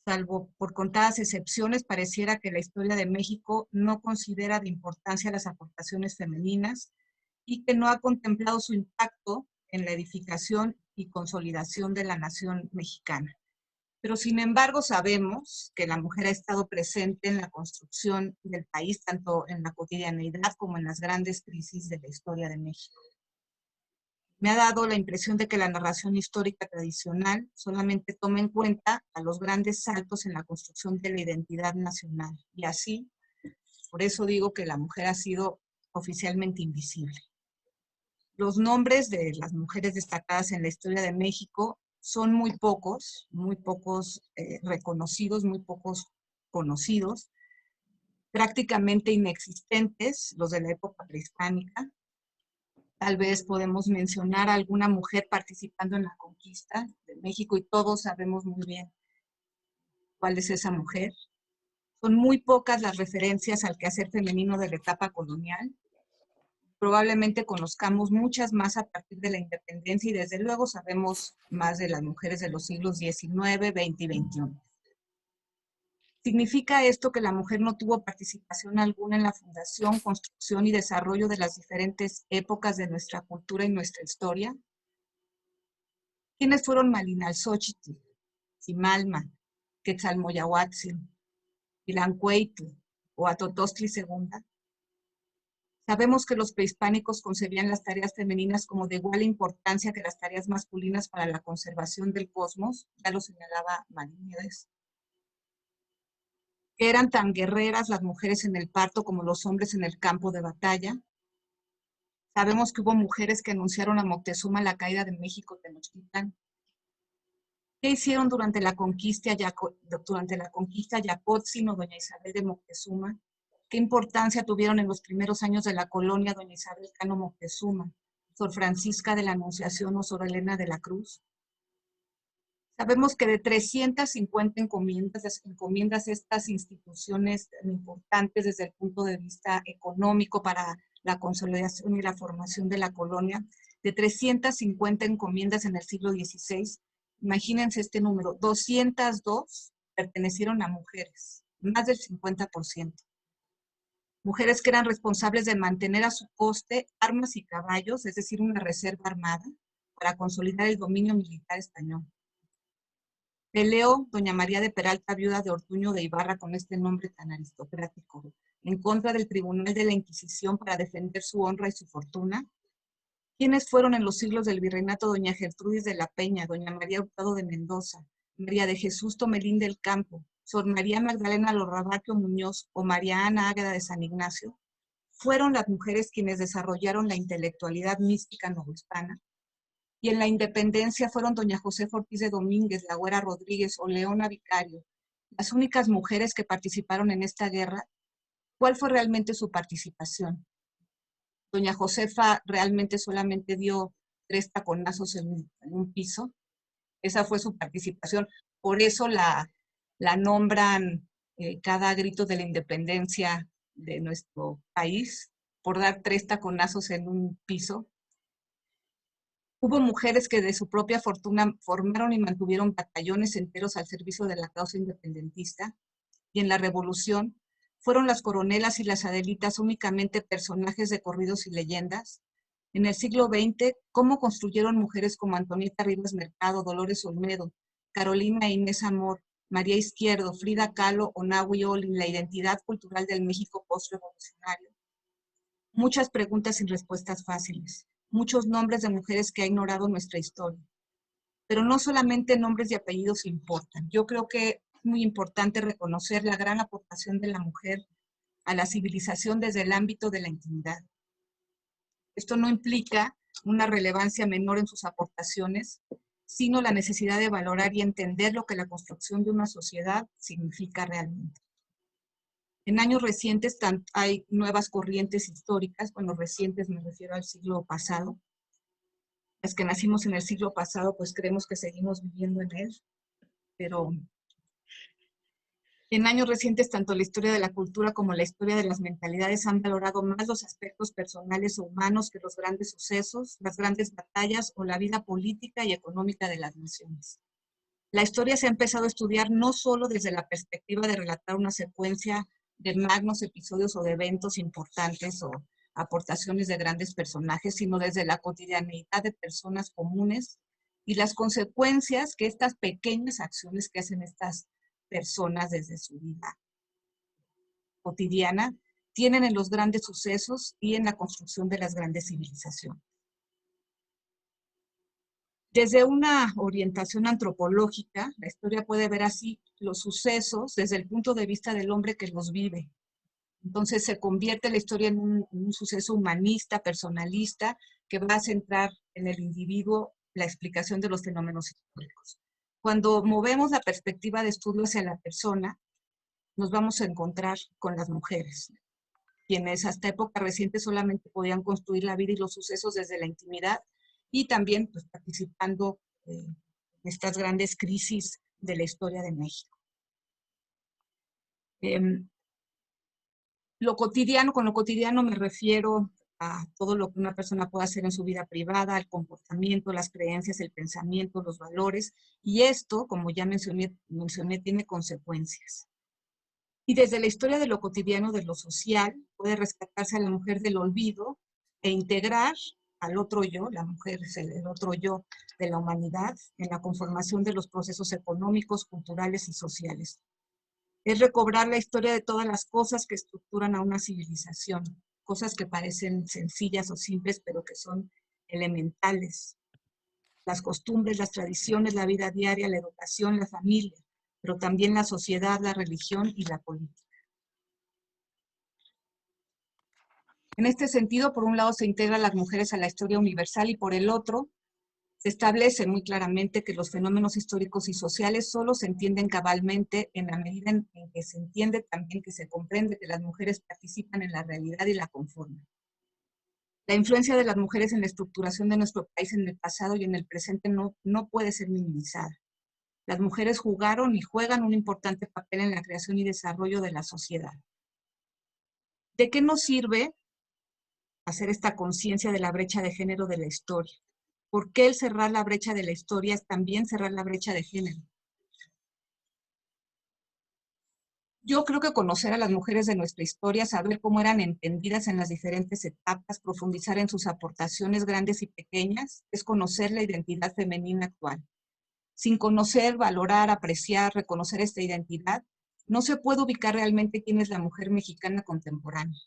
Salvo por contadas excepciones, pareciera que la historia de México no considera de importancia las aportaciones femeninas y que no ha contemplado su impacto en la edificación y consolidación de la nación mexicana. Pero sin embargo sabemos que la mujer ha estado presente en la construcción del país, tanto en la cotidianeidad como en las grandes crisis de la historia de México. Me ha dado la impresión de que la narración histórica tradicional solamente toma en cuenta a los grandes saltos en la construcción de la identidad nacional. Y así, por eso digo que la mujer ha sido oficialmente invisible. Los nombres de las mujeres destacadas en la historia de México son muy pocos reconocidos, muy pocos conocidos, prácticamente inexistentes, los de la época prehispánica. Tal vez podemos mencionar a alguna mujer participando en la conquista de México y todos sabemos muy bien cuál es esa mujer. Son muy pocas las referencias al quehacer femenino de la etapa colonial. Probablemente conozcamos muchas más a partir de la independencia y desde luego sabemos más de las mujeres de los siglos XIX, XX y XXI. ¿Significa esto que la mujer no tuvo participación alguna en la fundación, construcción y desarrollo de las diferentes épocas de nuestra cultura y nuestra historia? ¿Quiénes fueron Malinalxóchitl, Cimalma, Quetzalmoyahuatzin, Pilancueytl o Atotostli II? Sabemos que los prehispánicos concebían las tareas femeninas como de igual importancia que las tareas masculinas para la conservación del cosmos, ya lo señalaba Marinieves. Que eran tan guerreras las mujeres en el parto como los hombres en el campo de batalla. Sabemos que hubo mujeres que anunciaron a Moctezuma la caída de México Tenochtitlán. ¿Qué hicieron durante la conquista Yapotzin o doña Isabel de Moctezuma? ¿Qué importancia tuvieron en los primeros años de la colonia doña Isabel Cano Moctezuma, Sor Francisca de la Anunciación o Sor Elena de la Cruz? Sabemos que de 350 encomiendas estas instituciones tan importantes desde el punto de vista económico para la consolidación y la formación de la colonia, de 350 encomiendas en el siglo XVI, imagínense este número, 202 pertenecieron a mujeres, más del 50%. Mujeres que eran responsables de mantener a su coste armas y caballos, es decir, una reserva armada, para consolidar el dominio militar español. Peleó doña María de Peralta, viuda de Ortuño de Ibarra, con este nombre tan aristocrático, en contra del Tribunal de la Inquisición para defender su honra y su fortuna. ¿Quiénes fueron en los siglos del virreinato doña Gertrudis de la Peña, doña María Hurtado de Mendoza, María de Jesús Tomelín del Campo, Sor María Magdalena Lorrabaquio Muñoz o María Ana Águeda de San Ignacio? Fueron las mujeres quienes desarrollaron la intelectualidad mística novohispana. Y en la independencia fueron doña Josefa Ortiz de Domínguez, la Güera Rodríguez o Leona Vicario, las únicas mujeres que participaron en esta guerra. ¿Cuál fue realmente su participación? Doña Josefa realmente solamente dio 3 taconazos en un piso. Esa fue su participación. Por eso la nombran cada grito de la independencia de nuestro país, por dar 3 taconazos en un piso. Hubo mujeres que de su propia fortuna formaron y mantuvieron batallones enteros al servicio de la causa independentista, y en la Revolución fueron las coronelas y las adelitas únicamente personajes de corridos y leyendas. En el siglo XX, ¿cómo construyeron mujeres como Antonieta Rivas Mercado, Dolores Olmedo, Carolina Inés Amor, María Izquierdo, Frida Kahlo o Nahui Olin la identidad cultural del México postrevolucionario? Muchas preguntas sin respuestas fáciles. Muchos nombres de mujeres que ha ignorado nuestra historia. Pero no solamente nombres y apellidos importan. Yo creo que es muy importante reconocer la gran aportación de la mujer a la civilización desde el ámbito de la intimidad. Esto no implica una relevancia menor en sus aportaciones, sino la necesidad de valorar y entender lo que la construcción de una sociedad significa realmente. En años recientes hay nuevas corrientes históricas, bueno, recientes me refiero al siglo pasado. Las que nacimos en el siglo pasado, pues creemos que seguimos viviendo en él, pero en años recientes tanto la historia de la cultura como la historia de las mentalidades han valorado más los aspectos personales o humanos que los grandes sucesos, las grandes batallas o la vida política y económica de las naciones. La historia se ha empezado a estudiar no solo desde la perspectiva de relatar una secuencia de magnos episodios o de eventos importantes o aportaciones de grandes personajes, sino desde la cotidianeidad de personas comunes y las consecuencias que estas pequeñas acciones que hacen estas personas desde su vida cotidiana tienen en los grandes sucesos y en la construcción de las grandes civilizaciones. Desde una orientación antropológica, la historia puede ver así los sucesos desde el punto de vista del hombre que los vive. Entonces se convierte la historia en un suceso humanista, personalista, que va a centrar en el individuo la explicación de los fenómenos históricos. Cuando movemos la perspectiva de estudio hacia la persona, nos vamos a encontrar con las mujeres, quienes hasta época reciente solamente podían construir la vida y los sucesos desde la intimidad, y también pues, participando en estas grandes crisis de la historia de México. Lo cotidiano, con lo cotidiano me refiero a todo lo que una persona puede hacer en su vida privada, el comportamiento, las creencias, el pensamiento, los valores, y esto, como ya mencioné, tiene consecuencias. Y desde la historia de lo cotidiano, de lo social, puede rescatarse a la mujer del olvido e integrar al otro yo, la mujer es el otro yo de la humanidad, en la conformación de los procesos económicos, culturales y sociales. Es recobrar la historia de todas las cosas que estructuran a una civilización. cosas que parecen sencillas o simples, pero que son elementales. Las costumbres, las tradiciones, la vida diaria, la educación, la familia, pero también la sociedad, la religión y la política. En este sentido, por un lado se integran las mujeres a la historia universal y por el otro se establece muy claramente que los fenómenos históricos y sociales solo se entienden cabalmente en la medida en que se entiende también que se comprende que las mujeres participan en la realidad y la conforman. La influencia de las mujeres en la estructuración de nuestro país en el pasado y en el presente no puede ser minimizada. Las mujeres jugaron y juegan un importante papel en la creación y desarrollo de la sociedad. ¿De qué nos sirve hacer esta conciencia de la brecha de género de la historia? ¿Por qué el cerrar la brecha de la historia es también cerrar la brecha de género? Yo creo que conocer a las mujeres de nuestra historia, saber cómo eran entendidas en las diferentes etapas, profundizar en sus aportaciones grandes y pequeñas, es conocer la identidad femenina actual. Sin conocer, valorar, apreciar, reconocer esta identidad, no se puede ubicar realmente quién es la mujer mexicana contemporánea,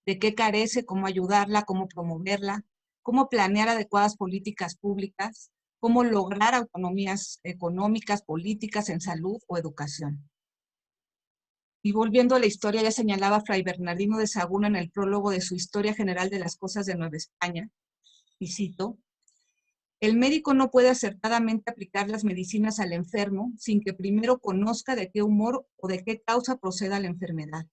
de qué carece, cómo ayudarla, cómo promoverla, cómo planear adecuadas políticas públicas, cómo lograr autonomías económicas, políticas en salud o educación. Y volviendo a la historia, ya señalaba Fray Bernardino de Sahagún en el prólogo de su Historia General de las Cosas de Nueva España, y cito: el médico no puede acertadamente aplicar las medicinas al enfermo sin que primero conozca de qué humor o de qué causa proceda la enfermedad.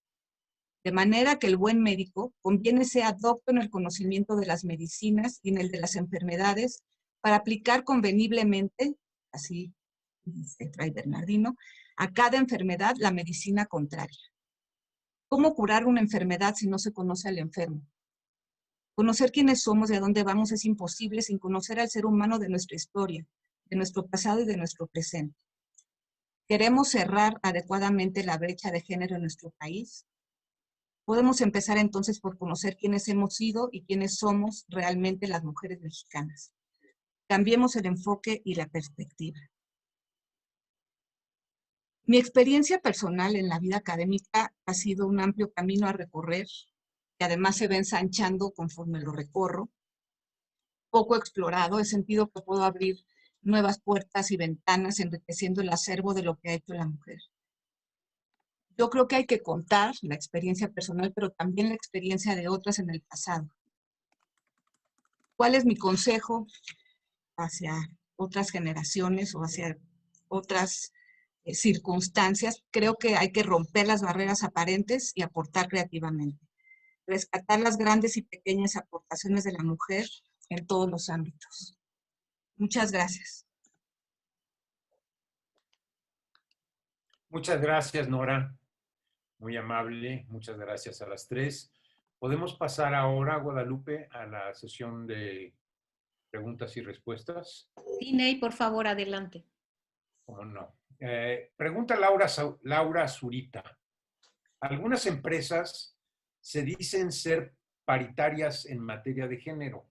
De manera que el buen médico conviene sea docto en el conocimiento de las medicinas y en el de las enfermedades para aplicar conveniblemente, así dice Fray Bernardino, a cada enfermedad la medicina contraria. ¿Cómo curar una enfermedad si no se conoce al enfermo? Conocer quiénes somos y a dónde vamos es imposible sin conocer al ser humano de nuestra historia, de nuestro pasado y de nuestro presente. ¿Queremos cerrar adecuadamente la brecha de género en nuestro país? Podemos empezar entonces por conocer quiénes hemos sido y quiénes somos realmente las mujeres mexicanas. Cambiemos el enfoque y la perspectiva. Mi experiencia personal en la vida académica ha sido un amplio camino a recorrer, que además se va ensanchando conforme lo recorro. Poco explorado, he sentido que puedo abrir nuevas puertas y ventanas, enriqueciendo el acervo de lo que ha hecho la mujer. Yo creo que hay que contar la experiencia personal, pero también la experiencia de otras en el pasado. ¿Cuál es mi consejo hacia otras generaciones o hacia otras circunstancias? Creo que hay que romper las barreras aparentes y aportar creativamente. Rescatar las grandes y pequeñas aportaciones de la mujer en todos los ámbitos. Muchas gracias. Muchas gracias, Nora. Muy amable. Muchas gracias a las tres. ¿Podemos pasar ahora, Guadalupe, a la sesión de preguntas y respuestas? Sí, Ney, por favor, adelante. ¿Cómo no? Pregunta Laura Zurita. Algunas empresas se dicen ser paritarias en materia de género,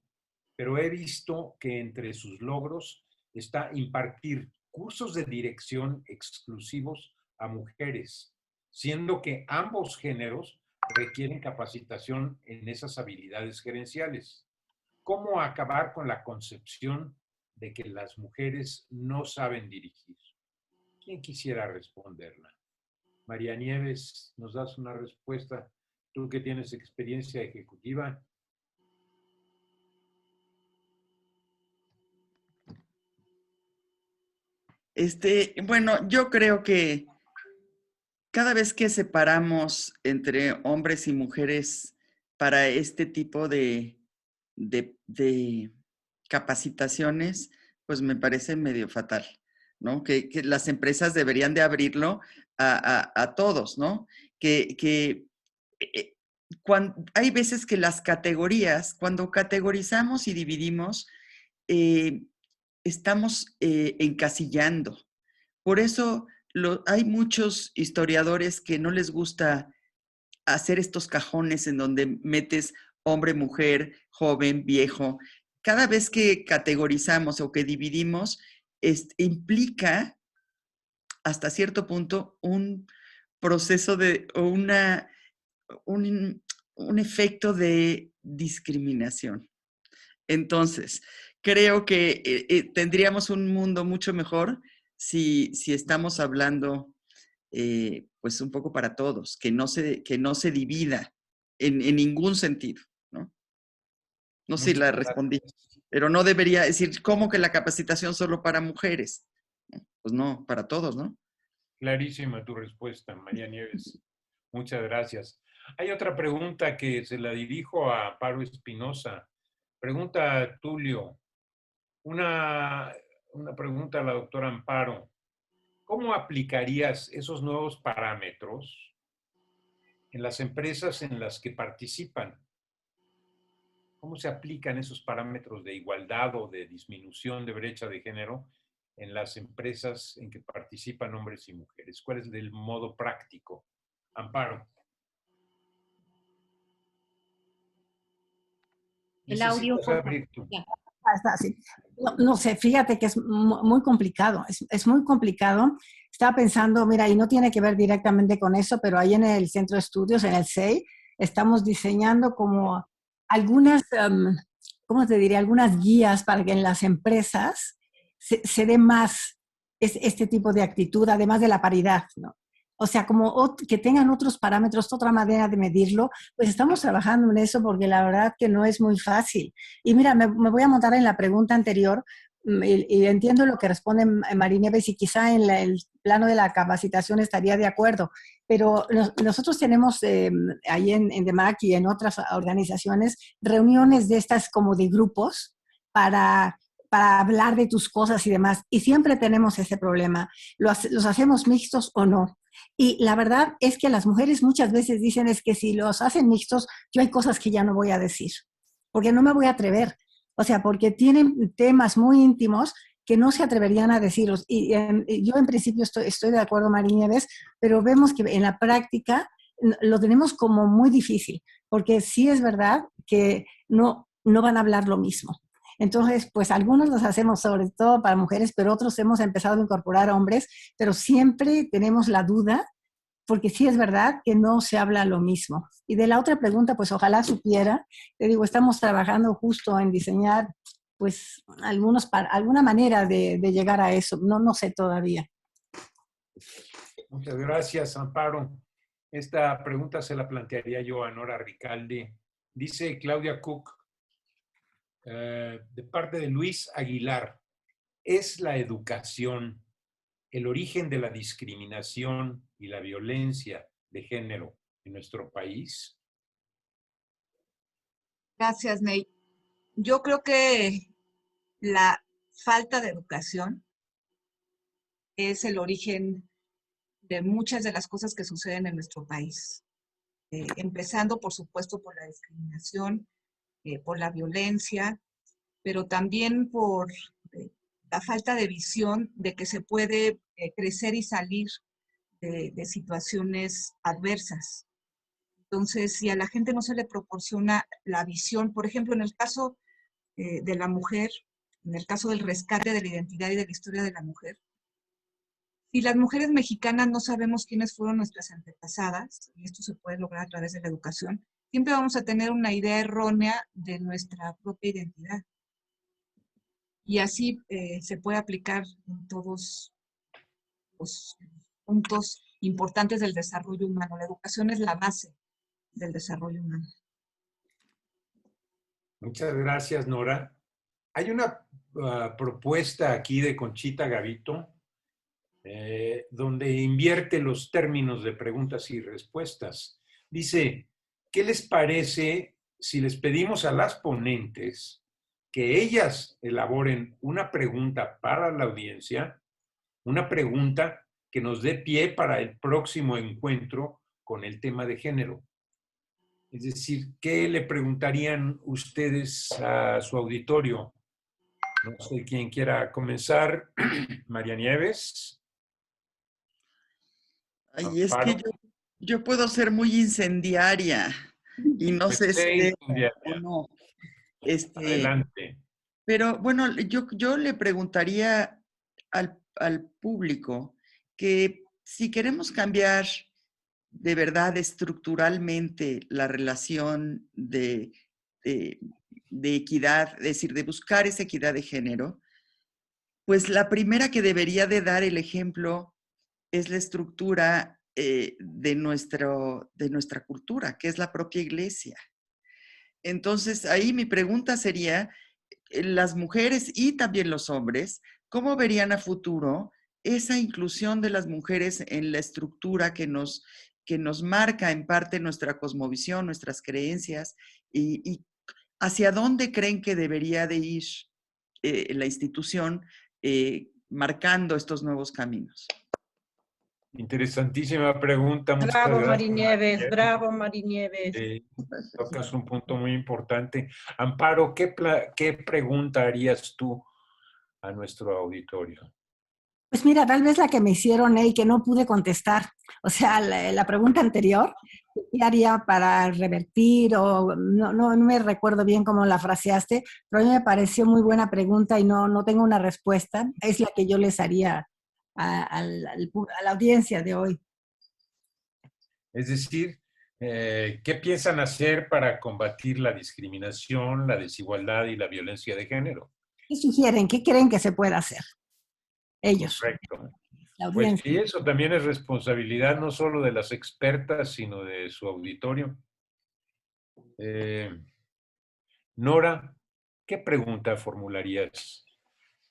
pero he visto que entre sus logros está impartir cursos de dirección exclusivos a mujeres, siendo que ambos géneros requieren capacitación en esas habilidades gerenciales. ¿Cómo acabar con la concepción de que las mujeres no saben dirigir? ¿Quién quisiera responderla? María Nieves, ¿nos das una respuesta? Tú que tienes experiencia ejecutiva. Bueno, yo creo que cada vez que separamos entre hombres y mujeres para este tipo de capacitaciones, pues me parece medio fatal, ¿no? Que las empresas deberían de abrirlo a todos, ¿no? Hay veces que las categorías, cuando categorizamos y dividimos, estamos encasillando. Por eso hay muchos historiadores que no les gusta hacer estos cajones en donde metes hombre, mujer, joven, viejo. Cada vez que categorizamos o que dividimos, implica hasta cierto punto un proceso de, un efecto de discriminación. Entonces, creo que tendríamos un mundo mucho mejor si estamos hablando pues un poco para todos, que no se divida en ningún sentido, ¿no? No sé si la respondí, pero no debería decir, ¿cómo que la capacitación solo para mujeres? Pues no, para todos, ¿no? Clarísima tu respuesta, María Nieves. Muchas gracias. Hay otra pregunta que se la dirijo a Amparo Espinosa. Pregunta Tulio. Una pregunta a la doctora Amparo. ¿Cómo aplicarías esos nuevos parámetros en las empresas en las que participan? ¿Cómo se aplican esos parámetros de igualdad o de disminución de brecha de género en las empresas en que participan hombres y mujeres? ¿Cuál es el modo práctico? Amparo. El audio, Necesitas por favor. abrir tú. Ya. Está así. No sé, fíjate que es muy complicado, es muy complicado. Estaba pensando, mira, y no tiene que ver directamente con eso, pero ahí en el centro de estudios, en el CEI, estamos diseñando como algunas, ¿cómo te diría? Algunas guías para que en las empresas se dé más este tipo de actitud, además de la paridad, ¿no? O sea, como que tengan otros parámetros, otra manera de medirlo, pues estamos trabajando en eso porque la verdad que no es muy fácil. Y mira, me voy a montar en la pregunta anterior y entiendo lo que responde María Nieves y quizá en el plano de la capacitación estaría de acuerdo, pero nosotros tenemos ahí en DEMAC y en otras organizaciones reuniones de estas como de grupos para hablar de tus cosas y demás. Y siempre tenemos ese problema. ¿Los hacemos mixtos o no? Y la verdad es que las mujeres muchas veces dicen es que si los hacen mixtos, yo hay cosas que ya no voy a decir, porque no me voy a atrever. O sea, porque tienen temas muy íntimos que no se atreverían a decirlos. Y yo en principio estoy de acuerdo, María Nieves, pero vemos que en la práctica lo tenemos como muy difícil, porque sí es verdad que no van a hablar lo mismo. Entonces, pues algunos los hacemos sobre todo para mujeres, pero otros hemos empezado a incorporar hombres, pero siempre tenemos la duda, porque sí es verdad que no se habla lo mismo. Y de la otra pregunta, pues ojalá supiera, te digo, estamos trabajando justo en diseñar, pues, alguna manera de llegar a eso, no sé todavía. Muchas gracias, Amparo. Esta pregunta se la plantearía yo a Nora Ricalde. Dice Claudia Cook, de parte de Luis Aguilar, ¿es la educación el origen de la discriminación y la violencia de género en nuestro país? Gracias, Ney. Yo creo que la falta de educación es el origen de muchas de las cosas que suceden en nuestro país. Empezando, por supuesto, por la discriminación, por la violencia, pero también por la falta de visión de que se puede crecer y salir de situaciones adversas. Entonces, si a la gente no se le proporciona la visión, por ejemplo, en el caso de la mujer, en el caso del rescate de la identidad y de la historia de la mujer, si las mujeres mexicanas no sabemos quiénes fueron nuestras antepasadas, y esto se puede lograr a través de la educación, siempre vamos a tener una idea errónea de nuestra propia identidad. Y así se puede aplicar en todos los puntos importantes del desarrollo humano. La educación es la base del desarrollo humano. Muchas gracias, Nora. Hay una propuesta aquí de Conchita Gavito, donde invierte los términos de preguntas y respuestas. Dice, ¿qué les parece si les pedimos a las ponentes que ellas elaboren una pregunta para la audiencia, una pregunta que nos dé pie para el próximo encuentro con el tema de género? Es decir, ¿qué le preguntarían ustedes a su auditorio? No sé quién quiera comenzar. María Nieves. Ay, es que yo puedo ser muy incendiaria y no sé si o no. Adelante. Pero bueno, yo le preguntaría al público que si queremos cambiar de verdad estructuralmente la relación de equidad, es decir, de buscar esa equidad de género, pues la primera que debería de dar el ejemplo es la estructura de nuestra cultura, que es la propia iglesia. Entonces, ahí mi pregunta sería, las mujeres y también los hombres, ¿cómo verían a futuro esa inclusión de las mujeres en la estructura que nos marca en parte nuestra cosmovisión, nuestras creencias, y hacia dónde creen que debería de ir la institución marcando estos nuevos caminos? Interesantísima pregunta, muchas Bravo, gracias. Marinieves, bravo, Marinieves. Tocas un punto muy importante. Amparo, ¿qué pregunta harías tú a nuestro auditorio? Pues mira, tal vez la que me hicieron y que no pude contestar. O sea, la pregunta anterior, ¿qué haría para revertir? O no me recuerdo bien cómo la fraseaste, pero a mí me pareció muy buena pregunta y no tengo una respuesta. Es la que yo les haría a la audiencia de hoy. Es decir, ¿qué piensan hacer para combatir la discriminación, la desigualdad y la violencia de género? ¿Qué sugieren? ¿Qué creen que se pueda hacer? Ellos, Correcto. la Pues audiencia. sí, eso también es responsabilidad no solo de las expertas, sino de su auditorio. Nora, ¿qué pregunta formularías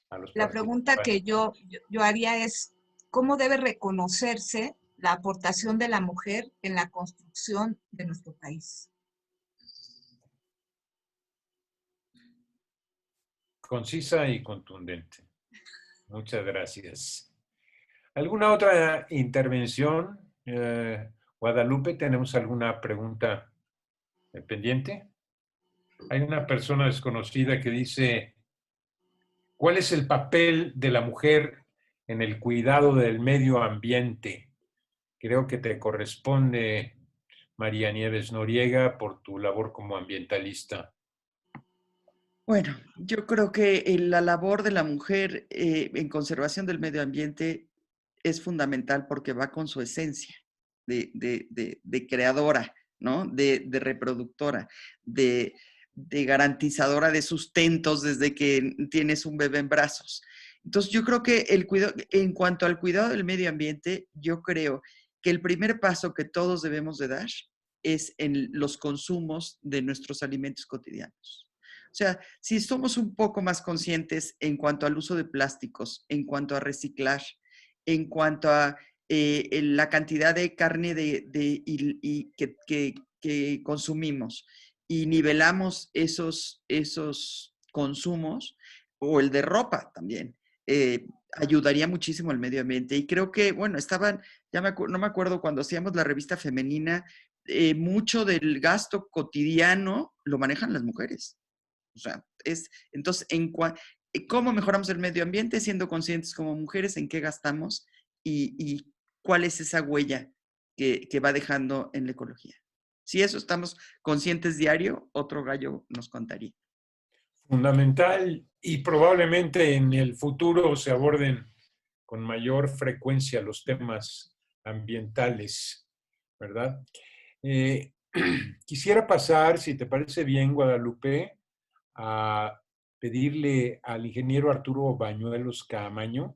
a los La pregunta que participantes? yo haría es, ¿cómo debe reconocerse la aportación de la mujer en la construcción de nuestro país? Concisa y contundente. Muchas gracias. ¿Alguna otra intervención? Guadalupe, ¿tenemos alguna pregunta pendiente? Hay una persona desconocida que dice, ¿cuál es el papel de la mujer en el cuidado del medio ambiente? Creo que te corresponde, María Nieves Noriega, por tu labor como ambientalista. Bueno, yo creo que la labor de la mujer en conservación del medio ambiente es fundamental porque va con su esencia de creadora, ¿no? De reproductora, de garantizadora de sustentos desde que tienes un bebé en brazos. Entonces, yo creo que en cuanto al cuidado del medio ambiente, yo creo que el primer paso que todos debemos de dar es en los consumos de nuestros alimentos cotidianos. O sea, si somos un poco más conscientes en cuanto al uso de plásticos, en cuanto a reciclar, en cuanto a la cantidad de carne que consumimos y nivelamos esos consumos, o el de ropa también, ayudaría muchísimo al medio ambiente. Y creo que, bueno, no me acuerdo cuando hacíamos la revista femenina, mucho del gasto cotidiano lo manejan las mujeres. O sea, entonces, ¿cómo mejoramos el medio ambiente? Siendo conscientes como mujeres en qué gastamos y cuál es esa huella que va dejando en la ecología. Si eso estamos conscientes diario, otro gallo nos contaría. Fundamental y probablemente en el futuro se aborden con mayor frecuencia los temas ambientales, ¿verdad? Quisiera pasar, si te parece bien, Guadalupe, a pedirle al ingeniero Arturo Bañuelos Caamaño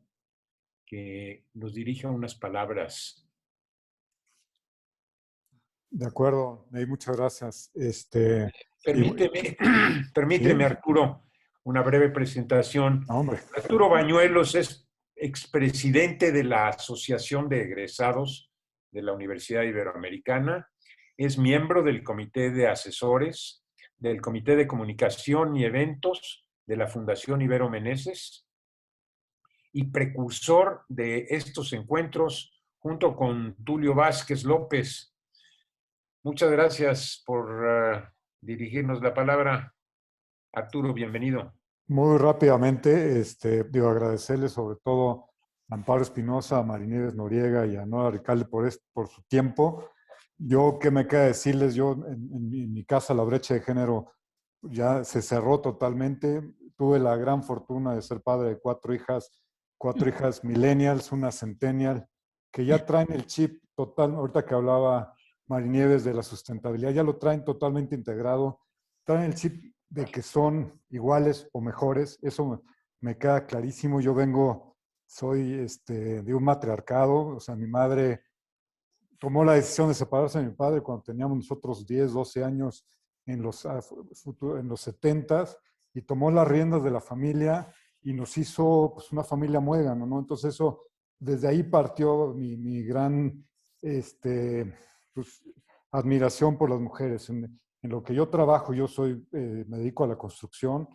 que nos dirija unas palabras. De acuerdo, muchas gracias. Permíteme, ¿sí? Arturo, una breve presentación. No, hombre. Arturo Bañuelos es expresidente de la Asociación de Egresados de la Universidad Iberoamericana, es miembro del Comité de Asesores, del Comité de Comunicación y Eventos de la Fundación Ibero Meneses y precursor de estos encuentros junto con Tulio Vázquez López. Muchas gracias por dirigirnos la palabra. Arturo, bienvenido. Muy rápidamente, agradecerle sobre todo a Amparo Espinosa, a Marinieves Noriega y a Nora Recalde por su tiempo. Yo, ¿qué me queda decirles? Yo, en mi casa, la brecha de género ya se cerró totalmente. Tuve la gran fortuna de ser padre de cuatro hijas millennials, una centennial, que ya traen el chip total, ahorita que hablaba Marinieves de la sustentabilidad, ya lo traen totalmente integrado, traen el chip de que son iguales o mejores, eso me queda clarísimo. Yo soy de un matriarcado, o sea, mi madre tomó la decisión de separarse de mi padre cuando teníamos nosotros 10, 12 años en los 70s, y tomó las riendas de la familia y nos hizo pues, una familia muégano, ¿no? Entonces eso, desde ahí partió mi gran pues, admiración por las mujeres. En lo que yo trabajo, me dedico a la construcción.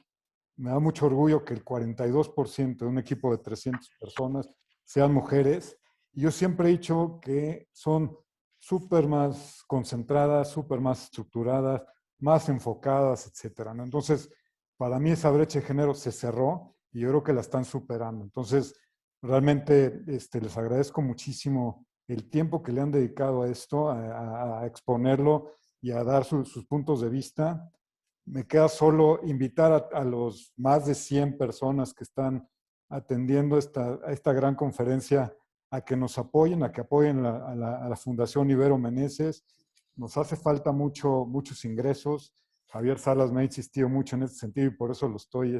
Me da mucho orgullo que el 42% de un equipo de 300 personas sean mujeres. Y yo siempre he dicho que son súper más concentradas, súper más estructuradas, más enfocadas, etcétera, ¿no? Entonces, para mí esa brecha de género se cerró y yo creo que la están superando. Entonces, realmente les agradezco muchísimo el tiempo que le han dedicado a esto, a exponerlo y a dar sus puntos de vista. Me queda solo invitar a los más de 100 personas que están atendiendo esta gran conferencia a que nos apoyen, a que apoyen a la Fundación Ibero Meneses. Nos hace falta muchos ingresos. Javier Salas me ha insistido mucho en este sentido y por eso lo estoy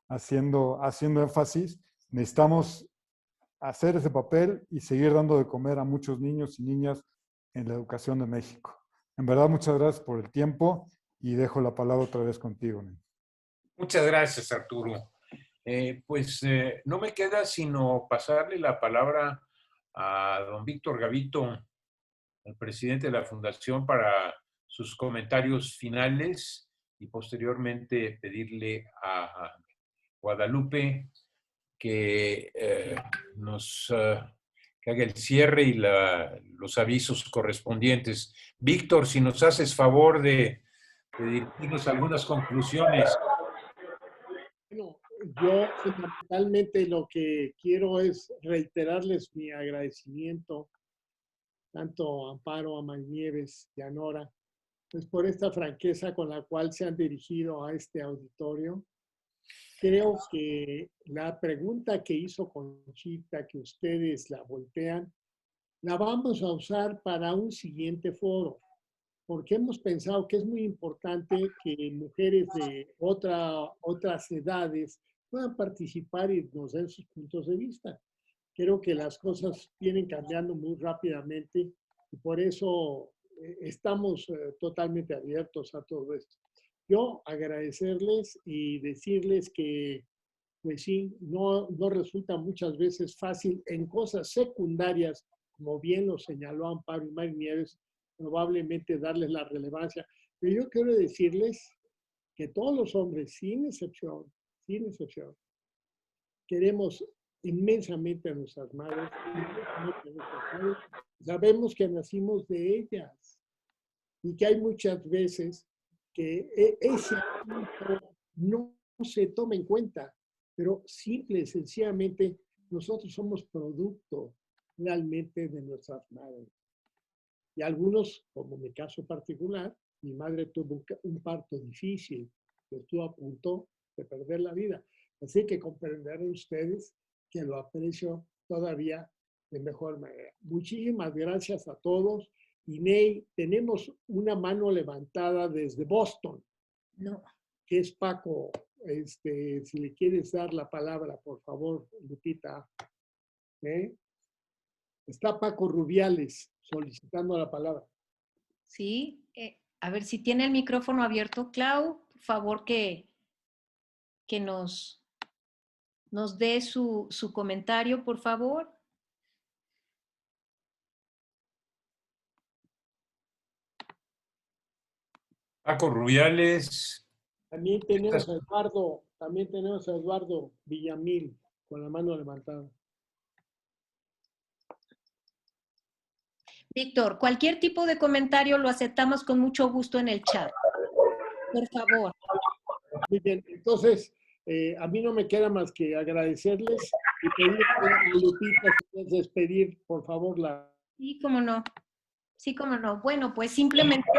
haciendo énfasis. Necesitamos hacer ese papel y seguir dando de comer a muchos niños y niñas en la educación de México. En verdad, muchas gracias por el tiempo y dejo la palabra otra vez contigo. Muchas gracias, Arturo. No me queda sino pasarle la palabra a don Víctor Gavito, el presidente de la Fundación, para sus comentarios finales y posteriormente pedirle a Guadalupe que que haga el cierre y los avisos correspondientes. Víctor, si nos haces favor de dirigirnos algunas conclusiones. Bueno, yo fundamentalmente lo que quiero es reiterarles mi agradecimiento tanto a Amparo, a Marinieves y a Nora, pues por esta franqueza con la cual se han dirigido a este auditorio. Creo que la pregunta que hizo Conchita, que ustedes la voltean, la vamos a usar para un siguiente foro, porque hemos pensado que es muy importante que mujeres de otras edades puedan participar y nos den sus puntos de vista. Creo que las cosas vienen cambiando muy rápidamente y por eso estamos totalmente abiertos a todo esto. Yo agradecerles y decirles que, pues sí, no resulta muchas veces fácil en cosas secundarias, como bien lo señaló Amparo y Marinieves, probablemente darles la relevancia. Pero yo quiero decirles que todos los hombres, sin excepción, queremos inmensamente a nuestras madres, sabemos que nacimos de ellas y que hay muchas veces que ese punto no se toma en cuenta, pero simple y sencillamente nosotros somos producto realmente de nuestras madres. Y algunos, como mi caso particular, mi madre tuvo un parto difícil, que estuvo a punto de perder la vida. Así que comprenderán ustedes que lo aprecio todavía de mejor manera. Muchísimas gracias a todos. Y Ney, tenemos una mano levantada desde Boston. No. Que es Paco. Si le quieres dar la palabra, por favor, Lupita. Está Paco Rubiales solicitando la palabra. Sí, a ver si tiene el micrófono abierto. Clau, por favor que nos dé su comentario, por favor. Paco Rubiales. También tenemos a Eduardo Villamil con la mano levantada. Víctor, cualquier tipo de comentario lo aceptamos con mucho gusto en el chat. Por favor. Muy bien, entonces a mí no me queda más que agradecerles y pedirle a Lupita despedir, por favor, Sí, cómo no. Sí, cómo no. Bueno, pues simplemente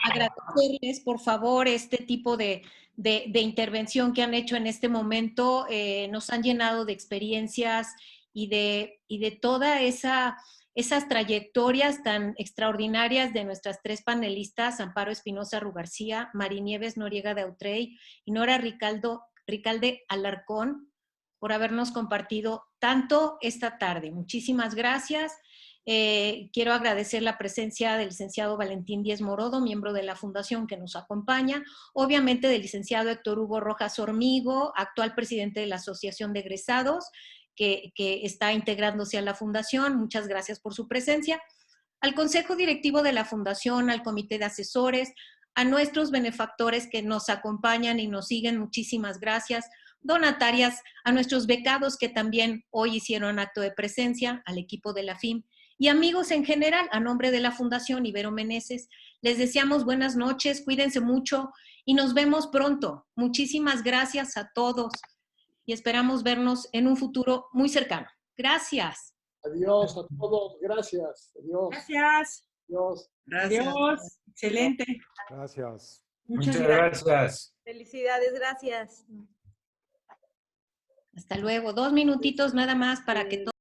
agradecerles, por favor, este tipo de intervención que han hecho en este momento. Nos han llenado de experiencias y de toda esa esas trayectorias tan extraordinarias de nuestras 3 panelistas, Amparo Espinosa Rugarcía, Marinieves Noriega de Autrey y Nora Ricalde Alarcón, por habernos compartido tanto esta tarde. Muchísimas gracias. Quiero agradecer la presencia del licenciado Valentín Díez Morodo, miembro de la Fundación que nos acompaña, obviamente del licenciado Héctor Hugo Rojas Hormigo, actual presidente de la Asociación de Egresados, que está integrándose a la Fundación. Muchas gracias por su presencia. Al Consejo Directivo de la Fundación, al Comité de Asesores, a nuestros benefactores que nos acompañan y nos siguen, muchísimas gracias. Donatarias, a nuestros becados que también hoy hicieron acto de presencia, al equipo de la FIM y amigos en general, a nombre de la Fundación Ibero Meneses, les deseamos buenas noches, cuídense mucho y nos vemos pronto. Muchísimas gracias a todos y esperamos vernos en un futuro muy cercano. Gracias. Adiós a todos, gracias. Adiós. Gracias. Adiós. Gracias. Adiós. Excelente. Gracias. Muchas gracias. Felicidades, gracias. Hasta luego. 2 minutitos nada más para que todos